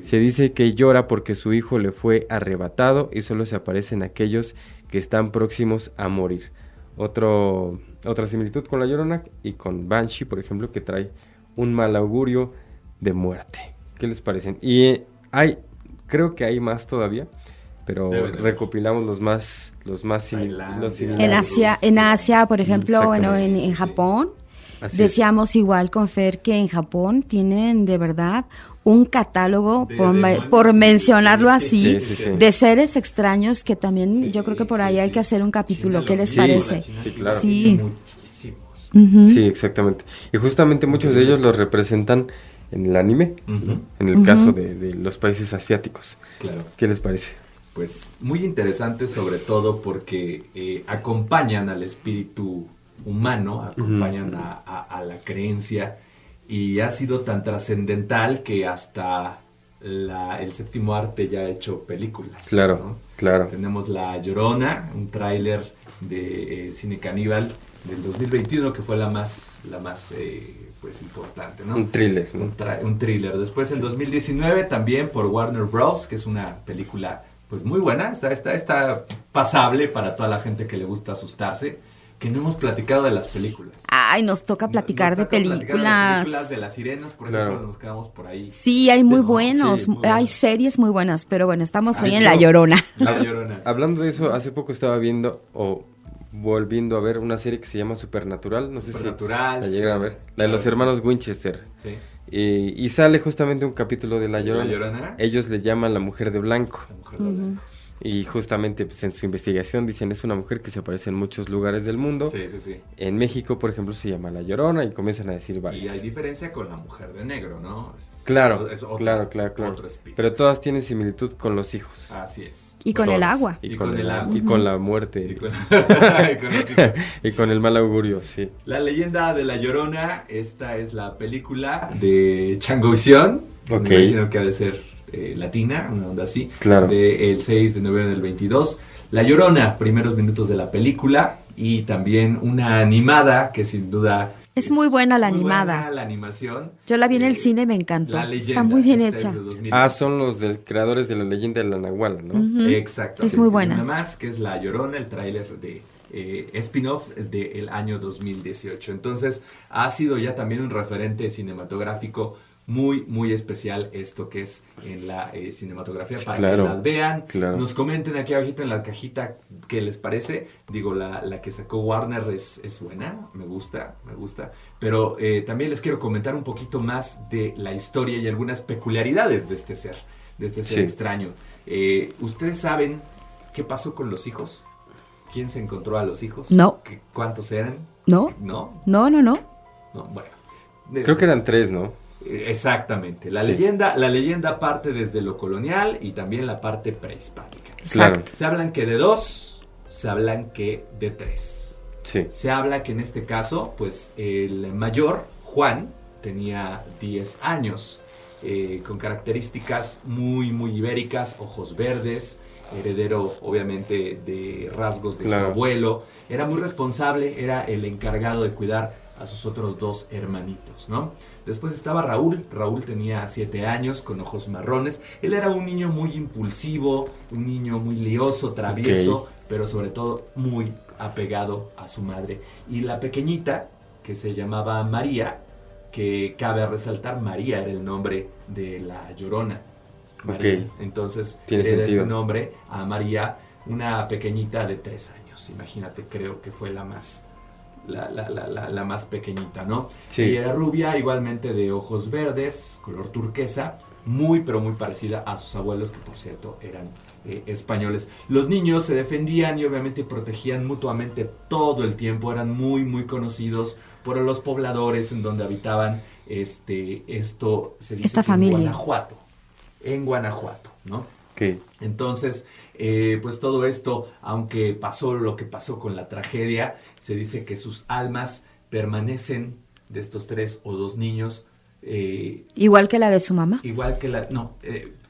Se dice que llora porque su hijo le fue arrebatado y solo se aparecen aquellos que están próximos a morir. Otra similitud con la Llorona y con Banshee, por ejemplo, que trae un mal augurio de muerte. ¿Qué les parecen? Y creo que hay más todavía, pero recopilamos los más similares. En Asia, por ejemplo, bueno, en Japón, Así Decíamos igual con Fer que en Japón tienen de verdad un catálogo, por mencionarlo así, de seres extraños que también yo creo que por ahí hay que hacer un capítulo. ¿Qué les parece? Sí, claro. Sí. Muchísimos. Sí, exactamente. Y justamente muchos de ellos los representan en el anime, ¿no? En el caso de los países asiáticos. Claro. ¿Qué les parece? Pues muy interesante, sobre todo porque acompañan al espíritu humano, acompañan a la creencia, y ha sido tan trascendental que hasta el séptimo arte ya ha hecho películas. Claro, ¿no? claro. Tenemos La Llorona, un tráiler de Cine Caníbal del 2021 que fue la más pues importante, ¿no? Un thriller, ¿no? Un thriller. Después en 2019 también por Warner Bros., que es una película pues muy buena, está pasable para toda la gente que le gusta asustarse, que no hemos platicado de las películas. Ay, nos toca platicar de películas. De las películas de las sirenas, por ejemplo, nos quedamos por ahí. Sí, hay muy No, buenos, sí, muy hay buenos. series muy buenas, pero bueno, estamos hoy en hecho, La Llorona. La Llorona. Hablando de eso, hace poco estaba viendo o volviendo a ver una serie que se llama Supernatural, no sé si Supernatural, la llegaron a ver, la de los claro que hermanos Winchester. Sí. Y sale justamente un capítulo de La Llorona. ¿La Llorona? Ellos le llaman la mujer de blanco. La mujer de blanco. Y justamente pues, en su investigación dicen es una mujer que se aparece en muchos lugares del mundo. Sí, sí, sí. En México, por ejemplo, se llama La Llorona y comienzan a decir Y varios. hay diferencia con la mujer de negro, ¿no? Claro, Es otro, claro. otro espíritu. Pero todas tienen similitud con los hijos. Así es. Y con el Todas. agua. Y con el agua. Y con la muerte. Y con, y con los hijos. Y con el mal augurio, sí. La leyenda de La Llorona, esta es la película de Changovisión. Ok. Me imagino que ha de ser latina, una onda así. Claro. Del 6 de noviembre del 22. La Llorona, primeros minutos de la película. Y también una animada que sin duda... Es muy buena la muy animada. buena la animación. Yo la vi en el cine y me encantó. La leyenda. Está muy bien esta hecha. es de 2000. Son los creadores de la leyenda de la Nahuala, ¿no? Exacto. Es muy buena. Una más, que es La Llorona, el tráiler de spin-off del año 2018. Entonces, ha sido ya también un referente cinematográfico muy, muy especial esto que es en la cinematografía, para claro, que las vean, claro. Nos comenten aquí abajito en la cajita qué les parece. Digo, la que sacó Warner es buena, me gusta, pero también les quiero comentar un poquito más de la historia y algunas peculiaridades de este ser Sí. extraño. ¿Ustedes saben qué pasó con los hijos? ¿Quién se encontró a los hijos? No. ¿Cuántos eran? ¿No? ¿No? No. No, bueno. Creo que eran 3, ¿no? Exactamente. La Sí. leyenda parte desde lo colonial y también la parte prehispánica. Claro. Exacto. Se hablan que de 2, se hablan que de 3. Sí. Se habla que en este caso, pues el mayor, Juan, tenía 10 años, con características muy, muy ibéricas, ojos verdes, heredero obviamente de rasgos de Claro. su abuelo. Era muy responsable, era el encargado de cuidar a sus otros 2 hermanitos, ¿no? Después estaba Raúl. Raúl tenía 7 años, con ojos marrones. Él era un niño muy impulsivo, un niño muy lioso, travieso, pero sobre todo muy apegado a su madre. Y la pequeñita, que se llamaba María, que cabe resaltar, María era el nombre de la Llorona. María. Ok. Entonces, Tiene era sentido. este nombre a María, una pequeñita de 3 años. Imagínate, creo que fue la más pequeñita, ¿no? Sí. Y era rubia, igualmente de ojos verdes, color turquesa, muy pero muy parecida a sus abuelos, que por cierto eran españoles. Los niños se defendían y obviamente protegían mutuamente todo el tiempo, eran muy muy conocidos por los pobladores en donde habitaban. Esto se dice Esta que familia. en Guanajuato, ¿no? Ok. Entonces, pues todo esto, aunque pasó lo que pasó con la tragedia, se dice que sus almas permanecen de estos 3 o 2 niños, Igual que la de su mamá. igual que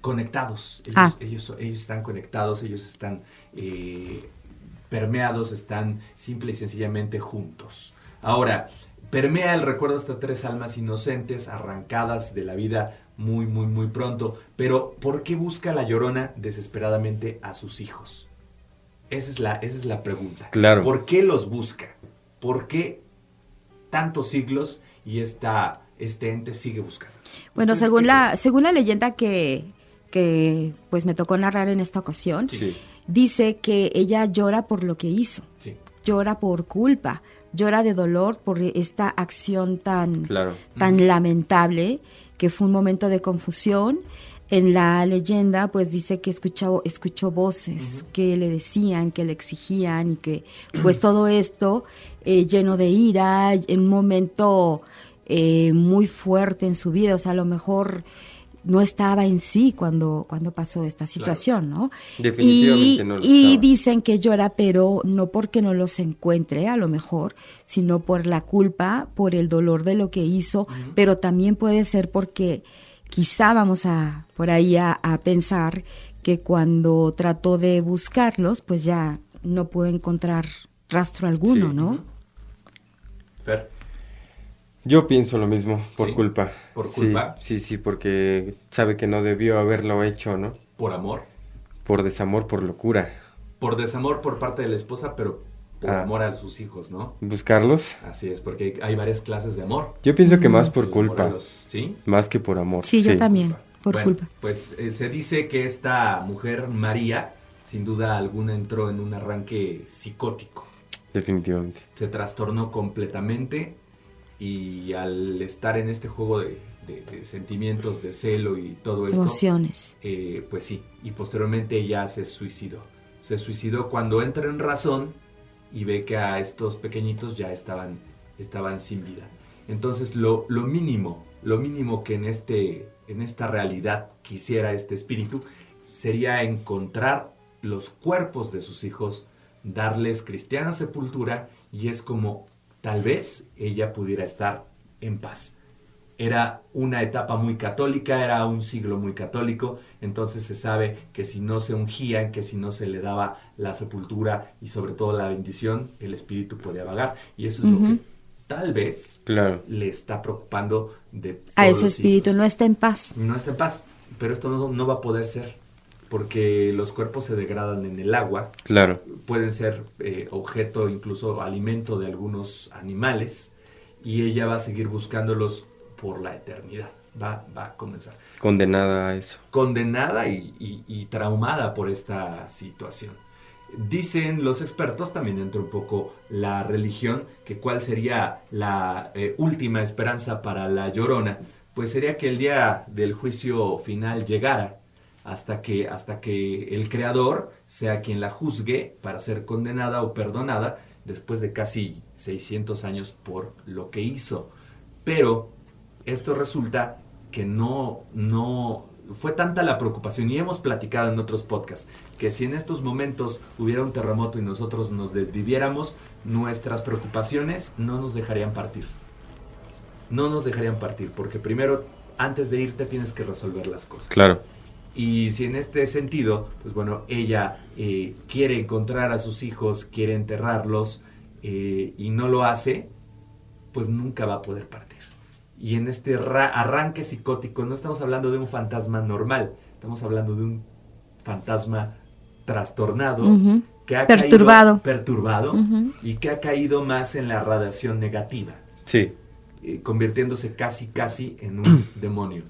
conectados. Ellos están conectados, ellos están permeados, están simple y sencillamente juntos. Ahora, permea el recuerdo de estas 3 almas inocentes, arrancadas de la vida muy, muy, muy pronto. Pero, ¿por qué busca la Llorona desesperadamente a sus hijos? Esa es la pregunta. Claro. ¿Por qué los busca? ¿Por qué tantos siglos y este ente sigue buscando? Bueno, ¿Ustedes según qué la leyenda que pues me tocó narrar en esta ocasión, Sí. dice que ella llora por lo que hizo. creen? Sí. llora por culpa, llora de dolor por esta acción tan Claro. lamentable, que fue un momento de confusión. En la leyenda, pues dice que escuchó voces que le decían, que le exigían, y que pues todo esto lleno de ira, en un momento muy fuerte en su vida. O sea, a lo mejor no estaba en sí cuando pasó esta situación, ¿no? Definitivamente no lo y estaba. dicen que llora, pero no porque no los encuentre, a lo mejor, sino por la culpa, por el dolor de lo que hizo, pero también puede ser porque quizá vamos por ahí a pensar que cuando trató de buscarlos, pues ya no pudo encontrar rastro alguno, Sí. ¿no? Fer, Yo pienso lo mismo, por ¿Sí? culpa. ¿Por Sí, culpa? Sí, porque sabe que no debió haberlo hecho, ¿no? por amor, Por desamor, por locura. por desamor por parte de la esposa, pero por amor a sus hijos, ¿no? ¿Buscarlos? Así es, porque hay varias clases de amor. Yo pienso que más El por amor culpa, a los- ¿Sí? más que por amor. Sí, yo también, por Bueno, culpa. pues se dice que esta mujer, María, sin duda alguna entró en un arranque psicótico. Definitivamente. Se trastornó completamente y al estar en este juego de sentimientos, de celo y todo esto, Emociones. pues sí, y posteriormente ella se suicidó. Se suicidó cuando entra en razón y ve que a estos pequeñitos ya estaban sin vida. Entonces lo mínimo que en esta realidad quisiera este espíritu sería encontrar los cuerpos de sus hijos, darles cristiana sepultura, y es como tal vez ella pudiera estar en paz. Era una etapa muy católica, era un siglo muy católico, entonces se sabe que si no se ungía, que si no se le daba la sepultura y sobre todo la bendición, el espíritu podía vagar. Y eso es lo que tal vez Claro. le está preocupando de A todos ese los espíritu siglos. no está en paz. No está en paz, pero esto no va a poder ser, porque los cuerpos se degradan en el agua, Claro. pueden ser objeto, incluso alimento de algunos animales, y ella va a seguir buscándolos por la eternidad. Va a comenzar. Condenada a eso. Condenada y traumada por esta situación. Dicen los expertos, también entra un poco la religión, que cuál sería la última esperanza para la Llorona, pues sería que el día del juicio final llegara, hasta que el Creador sea quien la juzgue para ser condenada o perdonada después de casi 600 años por lo que hizo. Pero esto resulta que no fue tanta la preocupación, y hemos platicado en otros podcasts, que si en estos momentos hubiera un terremoto y nosotros nos desviviéramos, nuestras preocupaciones no nos dejarían partir. No nos dejarían partir, porque primero, antes de irte, tienes que resolver las cosas. Claro. Y si en este sentido, pues bueno, ella quiere encontrar a sus hijos, quiere enterrarlos, y no lo hace, pues nunca va a poder partir. Y en este arranque psicótico no estamos hablando de un fantasma normal, estamos hablando de un fantasma trastornado, que ha Perturbado. caído, perturbado, y que ha caído más en la radiación negativa, Sí. convirtiéndose casi en un demonio.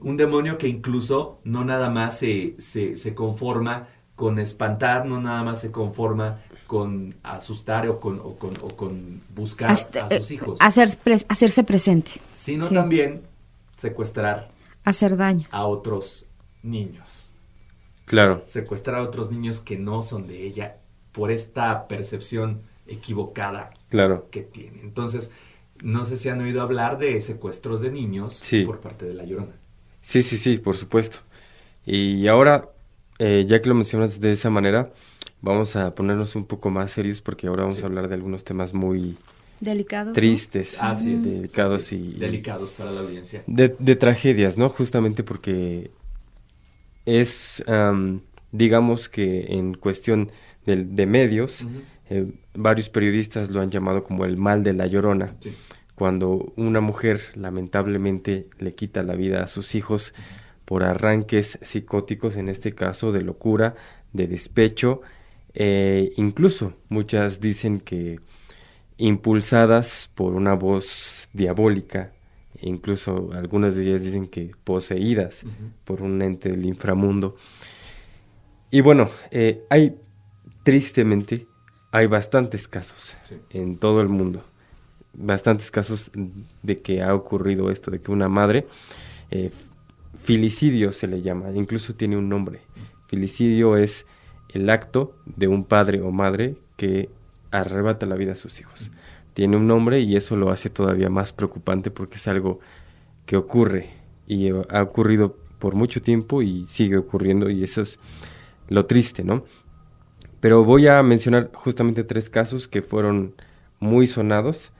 Un demonio que incluso no nada más se conforma con espantar, no nada más se conforma con asustar o con buscar a sus hijos, Hacerse presente. sino Sí. también secuestrar Hacer daño. a otros niños. Claro. Secuestrar a otros niños que no son de ella por esta percepción equivocada Claro. que tiene. Entonces, no sé si han oído hablar de secuestros de niños Sí. por parte de la Llorona. Sí, por supuesto. Y ahora, ya que lo mencionas de esa manera, vamos a ponernos un poco más serios porque ahora vamos Sí. a hablar de algunos temas muy Delicado. tristes, Así es. delicados así es, y delicados para la audiencia. de tragedias, ¿no? Justamente porque es, digamos que en cuestión de medios, Ujú. varios periodistas lo han llamado como el mal de la Llorona. Sí. Cuando una mujer lamentablemente le quita la vida a sus hijos por arranques psicóticos, en este caso de locura, de despecho, incluso muchas dicen que impulsadas por una voz diabólica, incluso algunas de ellas dicen que poseídas Ujú. por un ente del inframundo. Y bueno, hay tristemente hay bastantes casos Sí. en todo el mundo, bastantes casos de que ha ocurrido esto, de que una madre, filicidio se le llama, incluso tiene un nombre. Filicidio es el acto de un padre o madre que arrebata la vida a sus hijos. Tiene un nombre y eso lo hace todavía más preocupante porque es algo que ocurre y ha ocurrido por mucho tiempo y sigue ocurriendo, y eso es lo triste, ¿no? Pero voy a mencionar justamente 3 casos que fueron muy sonados,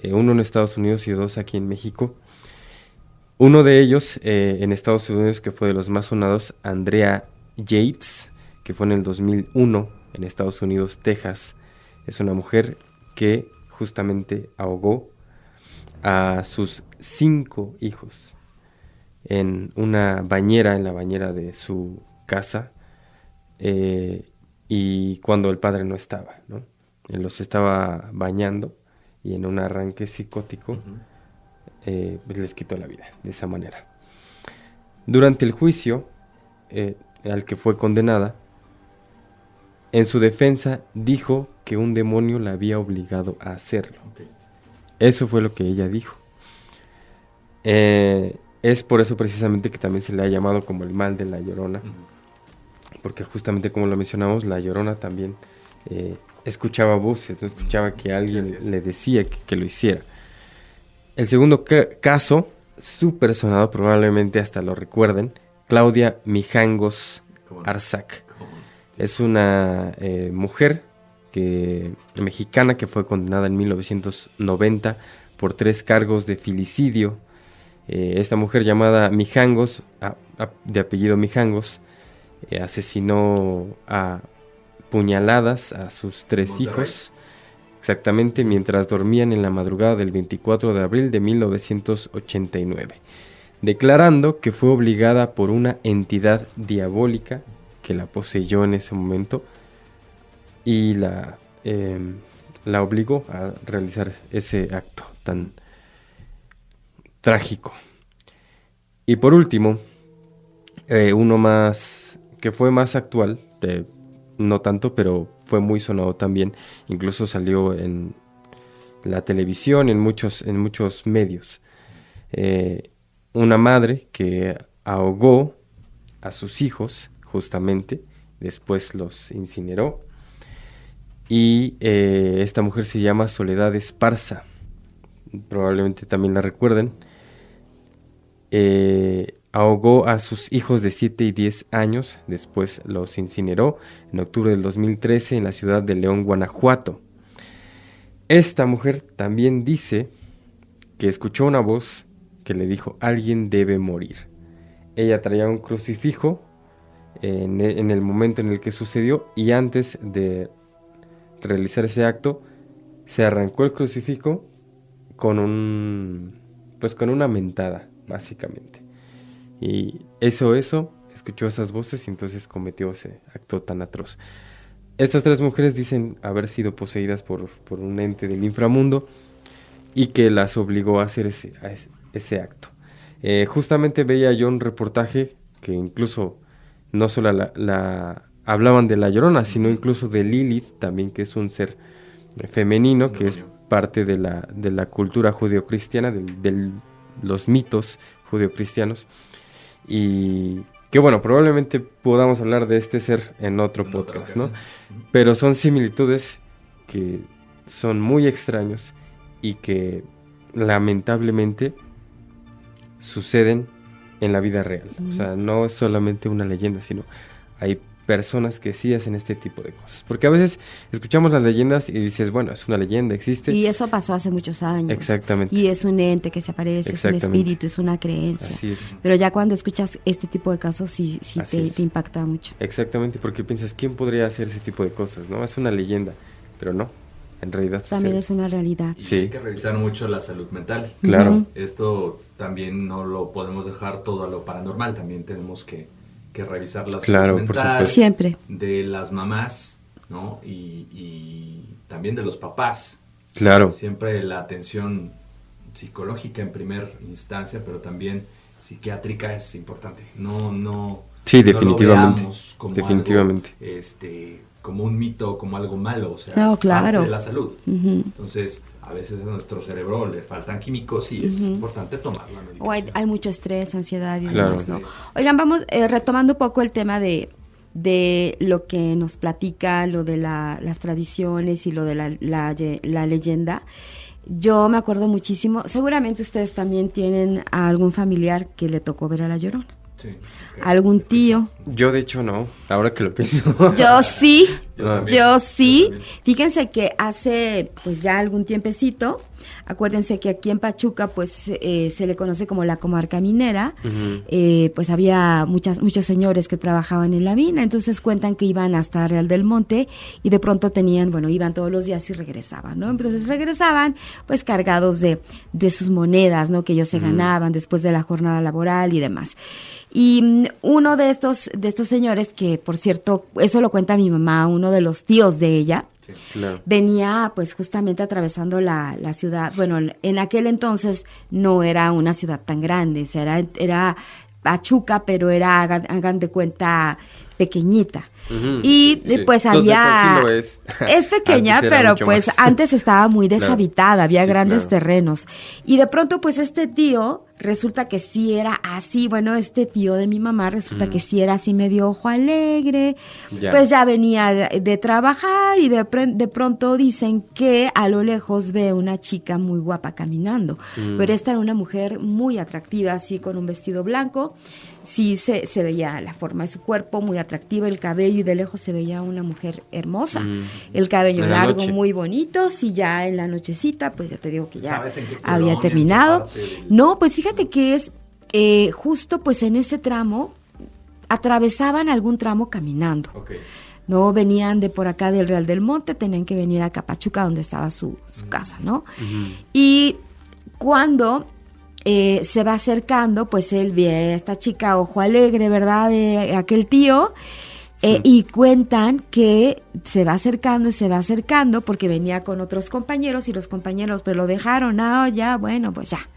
uno en Estados Unidos y 2 aquí en México. Uno de ellos en Estados Unidos, que fue de los más sonados, Andrea Yates, que fue en el 2001 en Estados Unidos, Texas. Es una mujer que justamente ahogó a sus 5 hijos en una bañera, en la bañera de su casa, y cuando el padre no estaba, ¿no? Él los estaba bañando y en un arranque psicótico pues les quitó la vida de esa manera. Durante el juicio al que fue condenada, en su defensa dijo que un demonio la había obligado a hacerlo. Okay. Eso fue lo que ella dijo. Es por eso precisamente que también se le ha llamado como el mal de la Llorona, porque justamente como lo mencionamos, la Llorona también escuchaba voces, no escuchaba que alguien le decía que lo hiciera. El segundo caso, súper sonado, probablemente hasta lo recuerden, Claudia Mijangos Arzac. Sí. Es una mujer mexicana que fue condenada en 1990 por 3 cargos de filicidio. Esta mujer llamada Mijangos, de apellido Mijangos, asesinó a puñaladas a sus 3 hijos, exactamente mientras dormían en la madrugada del 24 de abril de 1989, declarando que fue obligada por una entidad diabólica que la poseyó en ese momento y la obligó a realizar ese acto tan trágico. Y por último, uno más que fue más actual, no tanto, pero fue muy sonado también, incluso salió en la televisión, en muchos medios. Una madre que ahogó a sus hijos, justamente, después los incineró, y esta mujer se llama Soledad Esparza, probablemente también la recuerden. Ahogó a sus hijos de 7 y 10 años, después los incineró en octubre del 2013 en la ciudad de León, Guanajuato. Esta mujer también dice que escuchó una voz que le dijo: alguien debe morir. Ella traía un crucifijo en el momento en el que sucedió, y antes de realizar ese acto se arrancó el crucifijo con una mentada, básicamente. Y escuchó esas voces y entonces cometió ese acto tan atroz. Estas 3 mujeres dicen haber sido poseídas por un ente del inframundo y que las obligó a hacer ese acto. Justamente veía yo un reportaje que incluso no solo hablaban de la Llorona, sino incluso de Lilith también, que es un ser femenino, que es parte de la cultura judeocristiana, de los mitos judeocristianos. Y que bueno, probablemente podamos hablar de este ser en otro podcast, ¿no? Pero son similitudes que son muy extraños y que lamentablemente suceden en la vida real. O sea, no es solamente una leyenda, sino hay personas que sí hacen este tipo de cosas. Porque a veces escuchamos las leyendas y dices, bueno, es una leyenda, existe. Y eso pasó hace muchos años. Exactamente. Y es un ente que se aparece, es un espíritu, es una creencia. Así es. Pero ya cuando escuchas este tipo de casos, sí te impacta mucho. Exactamente, porque piensas, ¿quién podría hacer ese tipo de cosas? ¿No? Es una leyenda, pero no, en realidad también es una realidad. Y hay que revisar mucho la salud mental. Claro. Esto también no lo podemos dejar todo a lo paranormal, también tenemos que revisar la salud mental, por supuesto, siempre, de las mamás, ¿no? Y también de los papás. Claro. Siempre la atención psicológica en primera instancia, pero también psiquiátrica es importante. No. Sí, definitivamente. No lo veamos como definitivamente. algo, como un mito, como algo malo, o sea, No, es claro. parte de la salud. Ujú. Entonces, a veces a nuestro cerebro le faltan químicos y es importante tomar la medicación. O hay mucho estrés, ansiedad y Claro. demás, ¿no? Oigan, vamos retomando un poco el tema de lo que nos platica, lo de las tradiciones y lo de la leyenda. Yo me acuerdo muchísimo, seguramente ustedes también tienen a algún familiar que le tocó ver a La Llorona. Sí, ok. Algún Es que tío. Yo de hecho no, ahora que lo pienso. Yo sí, Yo también. yo sí. Yo también. Fíjense que hace pues ya algún tiempecito, acuérdense que aquí en Pachuca pues se le conoce como la comarca minera, pues había muchos señores que trabajaban en la mina, entonces cuentan que iban hasta Real del Monte y de pronto iban todos los días y regresaban, ¿no? Entonces regresaban pues cargados de sus monedas, ¿no? Que ellos se ganaban después de la jornada laboral y demás. Y uno de estos señores, que por cierto, eso lo cuenta mi mamá, uno de los tíos de ella, Claro. venía pues justamente atravesando la ciudad. Bueno, en aquel entonces no era una ciudad tan grande, o sea, era Pachuca, pero era, hagan de cuenta, pequeñita. Ujú, Y sí, sí. pues Pues de había... por sí lo es. Es pequeña, Antes era pero mucho pues más. antes estaba muy Claro. deshabitada, había Sí, grandes claro. terrenos. Y de pronto pues este tío resulta que sí era así, bueno, este tío de mi mamá resulta que sí era así medio ojo alegre, Ya. pues ya venía de trabajar y de pronto dicen que a lo lejos ve una chica muy guapa caminando, pero esta era una mujer muy atractiva, así con un vestido blanco, sí se veía la forma de su cuerpo muy atractiva, el cabello, y de lejos se veía una mujer hermosa, el cabello En la largo, noche. muy bonito, sí, ya en la nochecita, pues ya te digo que ya ¿Sabes en qué había colonia, en qué terminado. parte del- No, pues fíjate que es justo pues en ese tramo, atravesaban algún tramo caminando. Ok. No venían de por acá del Real del Monte, tenían que venir a Pachuca, donde estaba su casa, ¿no? Y cuando se va acercando, pues él ve a esta chica ojo alegre, ¿verdad? De aquel tío. Y cuentan que se va acercando porque venía con otros compañeros y los compañeros pues lo dejaron, ya, bueno, pues ya.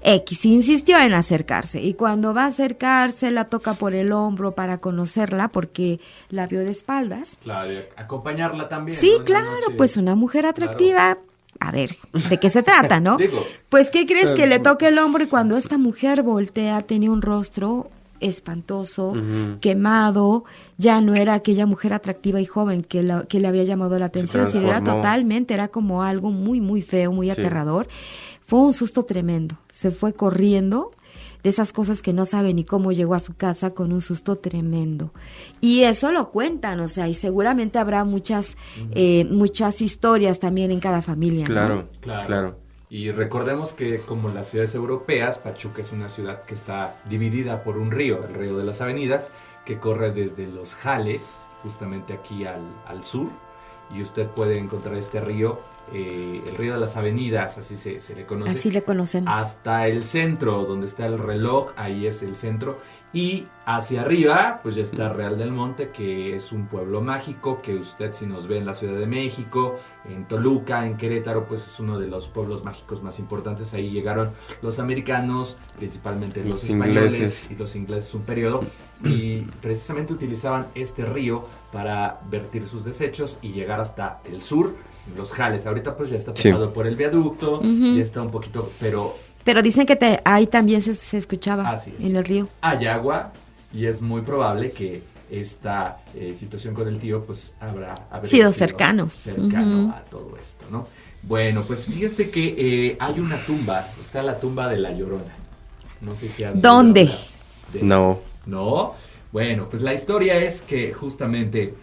X insistió en acercarse y cuando va a acercarse la toca por el hombro para conocerla porque la vio de espaldas. Claro, y acompañarla también. Sí, ¿no? En la claro, noche. pues una mujer atractiva. A ver, ¿de qué se trata, no? Digo. Pues, ¿qué crees? Que le toca el hombro y cuando esta mujer voltea tenía un rostro espantoso, quemado, ya no era aquella mujer atractiva y joven que le había llamado la atención, sino era transformó. totalmente, era como algo muy, muy feo, muy Sí. aterrador. Fue un susto tremendo, se fue corriendo, de esas cosas que no sabe ni cómo llegó a su casa con un susto tremendo. Y eso lo cuentan, o sea, y seguramente habrá muchas historias también en cada familia, ¿no? Claro, Claro. claro. Y recordemos que como las ciudades europeas, Pachuca es una ciudad que está dividida por un río, el río de las Avenidas, que corre desde Los Jales, justamente aquí al sur, y usted puede encontrar este río, el río de las Avenidas, así se le conoce. Así le conocemos. Hasta el centro, donde está el reloj, ahí es el centro. Y hacia arriba, pues ya está Real del Monte, que es un pueblo mágico, que usted si nos ve en la Ciudad de México, en Toluca, en Querétaro, pues es uno de los pueblos mágicos más importantes. Ahí llegaron los americanos, principalmente los españoles ingleses. y los ingleses un periodo, y precisamente utilizaban este río para vertir sus desechos y llegar hasta el sur, Los Jales. Ahorita pues ya está Sí. tapado por el viaducto, ya está un poquito, pero Pero dicen que ahí también se escuchaba Así es. en el río. hay agua y es muy probable que esta situación con el tío pues habrá Sido cercano. cercano Ujú. a todo esto, ¿no? Bueno, pues fíjese que hay una tumba, está la tumba de La Llorona. No sé si han oído ¿Dónde? hablar de esto. No. ¿No? Bueno, pues la historia es que justamente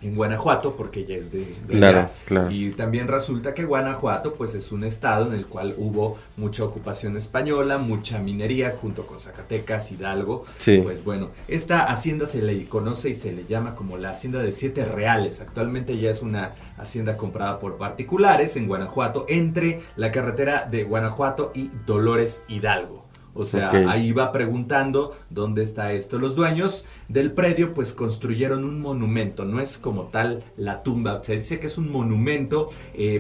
en Guanajuato, porque ella es de Claro, allá, claro. y también resulta que Guanajuato pues es un estado en el cual hubo mucha ocupación española, mucha minería junto con Zacatecas, Hidalgo. Sí. Pues bueno, esta hacienda se le conoce y se le llama como la hacienda de 7 reales. Actualmente ya es una hacienda comprada por particulares en Guanajuato, entre la carretera de Guanajuato y Dolores Hidalgo. O sea, Ok. ahí va preguntando dónde está esto. Los dueños del predio pues construyeron un monumento, no es como tal la tumba, se dice que es un monumento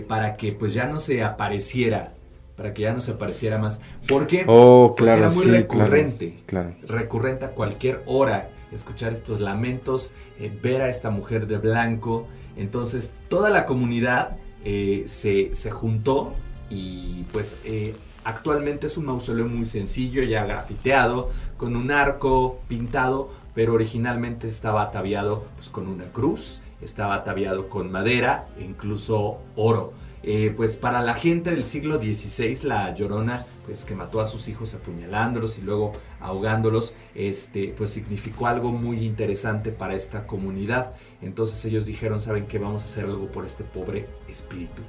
para que pues ya no se apareciera, más. ¿Por qué? Oh, Porque claro, era muy sí, recurrente, claro. recurrente a cualquier hora escuchar estos lamentos, ver a esta mujer de blanco. Entonces toda la comunidad se juntó y pues actualmente es un mausoleo muy sencillo, ya grafiteado, con un arco pintado, pero originalmente estaba ataviado pues, con una cruz, estaba ataviado con madera e incluso oro. Pues para la gente del siglo XVI, la Llorona, pues que mató a sus hijos apuñalándolos y luego ahogándolos, pues significó algo muy interesante para esta comunidad. Entonces ellos dijeron, ¿saben qué? Vamos a hacer algo por este pobre espíritu.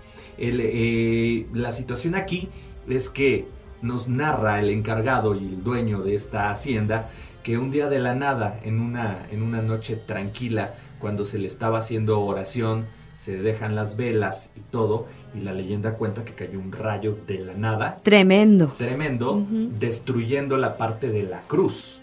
La situación aquí es que nos narra el encargado y el dueño de esta hacienda que un día de la nada, en una noche tranquila, cuando se le estaba haciendo oración, se dejan las velas y todo, y la leyenda cuenta que cayó un rayo de la nada. Tremendo. Destruyendo la parte de la cruz.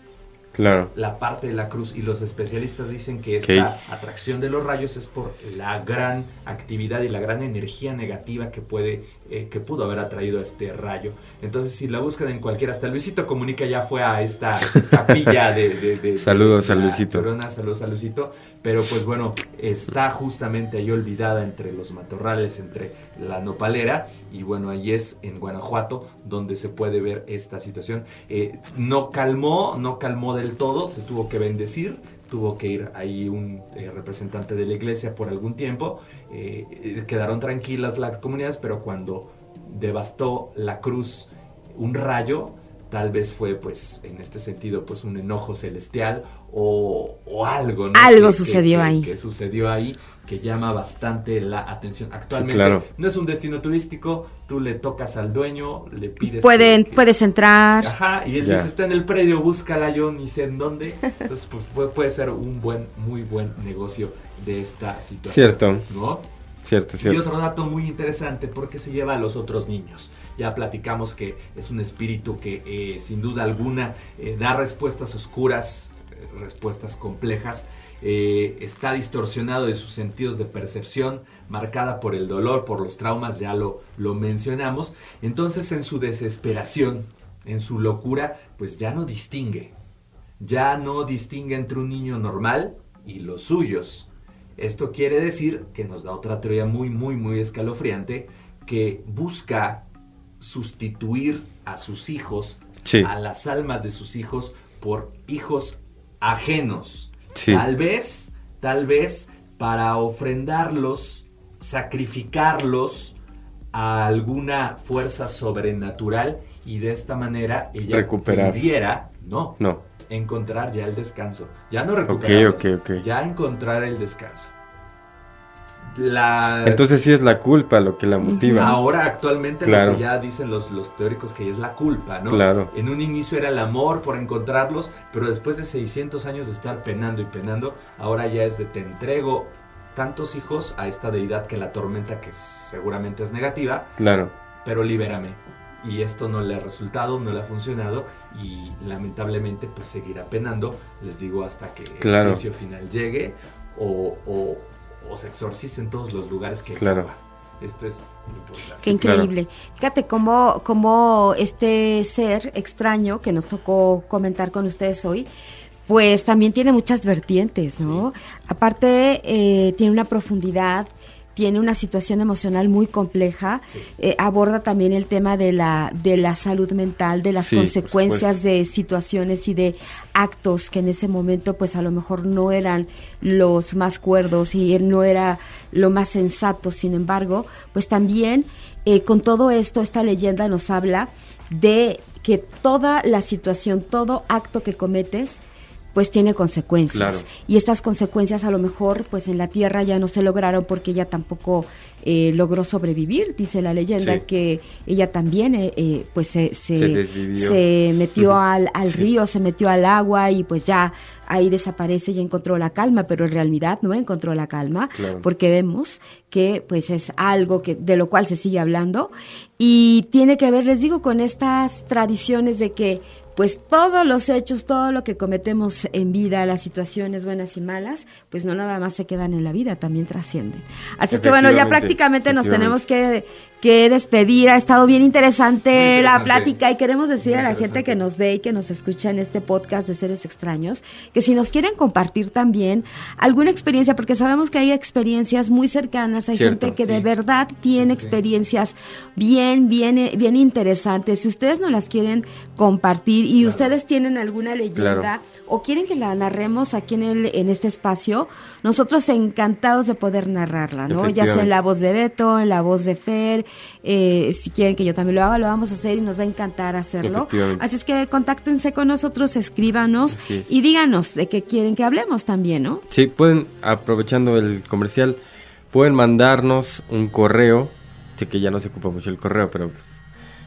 Claro. La parte de la cruz, y los especialistas dicen que esta atracción de los rayos es por la gran actividad y la gran energía negativa que pudo haber atraído a este rayo. Entonces, si la buscan en cualquiera, hasta Luisito Comunica ya fue a esta capilla de saludos a Luisito. Llorona, saludos a Luisito. Pero pues bueno, está justamente ahí olvidada entre los matorrales, entre la nopalera, y bueno, ahí es en Guanajuato donde se puede ver esta situación. No calmó del todo, se tuvo que bendecir, tuvo que ir ahí un representante de la iglesia por algún tiempo, quedaron tranquilas las comunidades, pero cuando devastó la cruz un rayo, tal vez fue pues en este sentido pues un enojo celestial o algo, ¿no? Algo sucedió ahí. Que sucedió ahí, que llama bastante la atención. Actualmente no es un destino turístico, tú le tocas al dueño, le pides... Puedes entrar. Ajá, y él dice, está en el predio, búscala, yo ni sé en dónde. Entonces pues, puede ser un muy buen negocio de esta situación. Cierto. ¿No? Cierto. Y otro dato muy interesante, porque se lleva a los otros niños. Ya platicamos que es un espíritu que sin duda alguna da respuestas oscuras, respuestas complejas, está distorsionado de sus sentidos de percepción, marcada por el dolor, por los traumas, ya lo mencionamos. Entonces en su desesperación, en su locura, pues ya no distingue entre un niño normal y los suyos. Esto quiere decir que nos da otra teoría muy escalofriante, que busca sustituir a sus hijos, a las almas de sus hijos, por hijos ajenos. Tal vez para ofrendarlos, sacrificarlos a alguna fuerza sobrenatural, y de esta manera ella pudiera encontrar ya el descanso. Ya no recuperar, ya encontrar el descanso. Entonces sí es la culpa lo que la motiva. Ahora actualmente lo que ya dicen los teóricos, que es la culpa, ¿no? Claro. En un inicio era el amor por encontrarlos, pero después de 600 años de estar penando, ahora ya es de te entrego tantos hijos a esta deidad que la atormenta, que seguramente es negativa. Claro. Pero libérame. Y esto no le ha resultado, no le ha funcionado, y lamentablemente pues seguirá penando, les digo, hasta que el juicio final llegue o se exorcice en todos los lugares que lleva. Esto es importante. Qué increíble. Fíjate cómo este ser extraño que nos tocó comentar con ustedes hoy, pues también tiene muchas vertientes, ¿no? Aparte, tiene una profundidad, tiene una situación emocional muy compleja, aborda también el tema de la salud mental, de las consecuencias de situaciones y de actos que en ese momento pues a lo mejor no eran los más cuerdos y no era lo más sensato. Sin embargo, pues también con todo esto, esta leyenda nos habla de que toda la situación, todo acto que cometes, pues tiene consecuencias. Y estas consecuencias a lo mejor pues en la tierra ya no se lograron, porque ella tampoco logró sobrevivir. Dice la leyenda que ella también pues se metió al río, se metió al agua, y pues ya ahí desaparece y encontró la calma, pero en realidad no encontró la calma, porque vemos que pues es algo de lo cual se sigue hablando, y tiene que ver, les digo, con estas tradiciones de que pues todos los hechos, todo lo que cometemos en vida, las situaciones buenas y malas, pues no nada más se quedan en la vida, también trascienden. Así que bueno, ya prácticamente nos tenemos que que despedir. Ha estado bien interesante la interesante. plática y queremos decir Muy a la gente interesante. que nos ve y que nos escucha en este podcast de Seres Extraños, que si nos quieren compartir también alguna experiencia, porque sabemos que hay experiencias muy cercanas, hay Cierto, gente que de sí. verdad tiene Sí, sí. experiencias bien interesantes. Si ustedes nos las quieren compartir y ustedes tienen alguna leyenda Claro. o quieren que la narremos aquí en este espacio, nosotros encantados de poder narrarla, ¿no? Ya sea en la voz de Beto, en la voz de Fer, si quieren que yo también lo haga, lo vamos a hacer y nos va a encantar hacerlo. Efectivamente. Así es que contáctense con nosotros, escríbanos Así es. y díganos de qué quieren que hablemos también, ¿no? Sí, pueden, aprovechando el comercial, pueden mandarnos un correo. Sé que ya no se ocupa mucho el correo, pero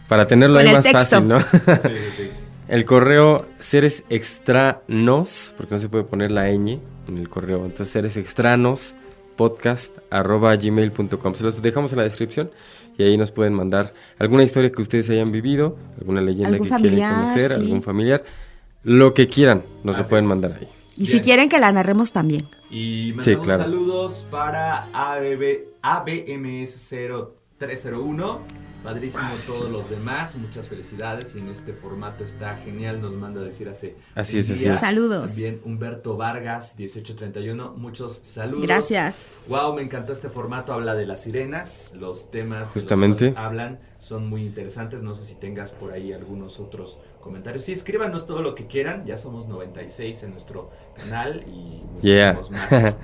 para tenerlo Con ahí el más texto. fácil, ¿no? Sí. El correo Seres Extranos, porque no se puede poner la ñ en el correo. Entonces, Seres Extranos podcast@gmail.com. Se los dejamos en la descripción y ahí nos pueden mandar alguna historia que ustedes hayan vivido, alguna leyenda Algún que quieren familiar, conocer, sí. algún familiar, lo que quieran, nos lo Así pueden es. mandar ahí. Y Bien. si quieren que la narremos también. Y mandamos Sí, claro. saludos para ABMS0301. Padrísimo todos los demás. Muchas felicidades. Y en este formato está genial. Nos manda a decir hace Así es, un así día. es. Saludos. También Humberto Vargas, 1831. Muchos saludos. Gracias. Wow, me encantó este formato. Habla de las sirenas. Los temas Justamente. de los cuales hablan son muy interesantes. No sé si tengas por ahí algunos otros comentarios. Sí, escríbanos todo lo que quieran. Ya somos 96 en nuestro canal y muchísimos más.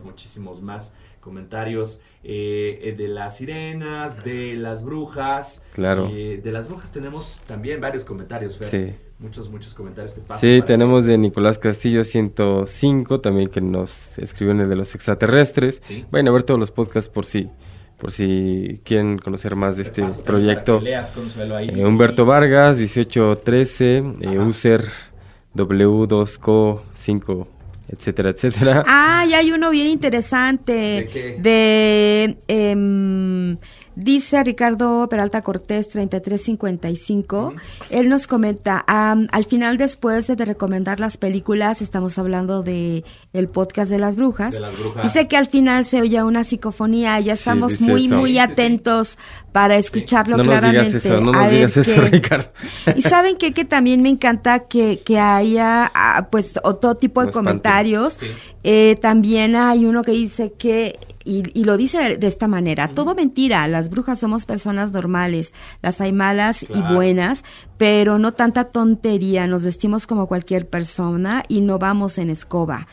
muchísimos más comentarios de las sirenas, de las brujas. Claro. De las brujas tenemos también varios comentarios, Fer. Sí. Muchos comentarios te paso. Sí, para tenemos de Nicolás Castillo 105, también que nos escribió en el de los extraterrestres. Sí. Vayan a ver todos los podcasts por si quieren conocer más de Te este paso también proyecto. para que leas, Consuelo, ahí. Humberto Vargas 1813, Ajá. user W2Co5, etcétera, etcétera. Ah, y hay uno bien interesante. ¿De qué? Dice Ricardo Peralta Cortés 3355. Él nos comenta, al final, después de recomendar las películas, estamos hablando de el podcast de las brujas. De las brujas. Dice que al final se oye una psicofonía. Ya Sí, estamos dice muy, eso. muy Sí, sí, sí. atentos para escucharlo No nos claramente. digas eso, no A nos ver digas eso, qué- Ricardo. Y ¿saben qué? Que también me encanta que haya, pues, todo tipo de No espanten. comentarios. Sí. También hay uno que dice que, y lo dice de esta manera, todo mentira, las brujas somos personas normales, las hay malas y Claro. buenas, pero no tanta tontería, nos vestimos como cualquier persona y no vamos en escoba.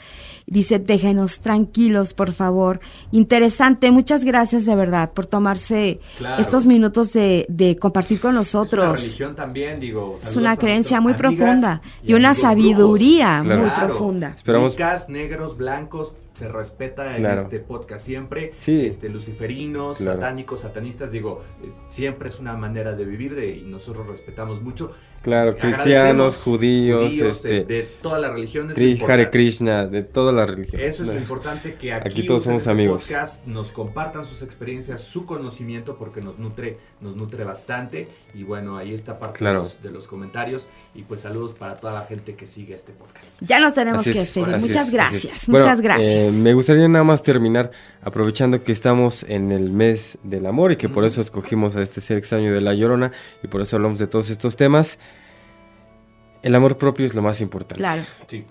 Dice, déjenos tranquilos, por favor. Interesante, muchas gracias de verdad por tomarse Claro. estos minutos de compartir con Es una nosotros. religión también, digo. Es saludos una a creencia nuestras muy amigas profunda y una amigos sabiduría brujos. muy Claro. profunda. Esperamos- Chicas, negros, blancos, se respeta en Claro. este podcast siempre. Sí. Luciferinos, Claro. satánicos, satanistas, digo, siempre es una manera de vivir y nosotros respetamos mucho. Claro, Agradecemos cristianos, judíos, de todas las religiones. lo Hare importante. Krishna, de todas las religiones. Eso es lo importante, que Aquí aquí todos usen somos este amigos. podcast, nos compartan sus experiencias, su conocimiento, porque nos nutre bastante. Y bueno, ahí está parte Claro. de los comentarios. Y pues saludos para toda la gente que sigue este podcast. Ya nos tenemos Así que es, despedir. así Muchas es, gracias, así es. Bueno, muchas gracias. me gustaría nada más terminar aprovechando que estamos en el mes del amor y que por eso escogimos a este ser extraño de La Llorona y por eso hablamos de todos estos temas. El amor propio es lo más importante. Claro. Sí.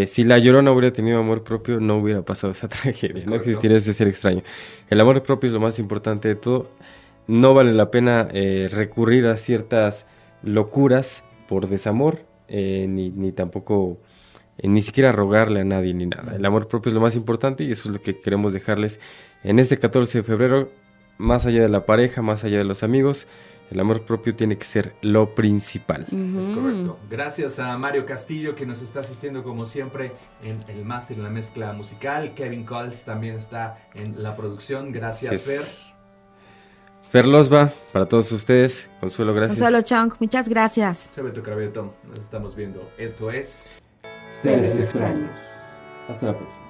Si La Llorona hubiera tenido amor propio, no hubiera pasado esa tragedia, Es no correcto. existiría ese ser extraño. El amor propio es lo más importante de todo. No vale la pena recurrir a ciertas locuras por desamor, ni tampoco, ni siquiera rogarle a nadie ni nada. El amor propio es lo más importante y eso es lo que queremos dejarles en este 14 de febrero, más allá de la pareja, más allá de los amigos. El amor propio tiene que ser lo principal. Es correcto. Gracias a Mario Castillo, que nos está asistiendo como siempre en el máster, en la mezcla musical. Kevin Coles también está en la producción. Gracias, Así es. Fer. Fer Losba, para todos ustedes. Consuelo, gracias. Consuelo Chong, muchas gracias. Soy Beto Cravioto. Nos estamos viendo. Esto es Seres extraños. Hasta la próxima.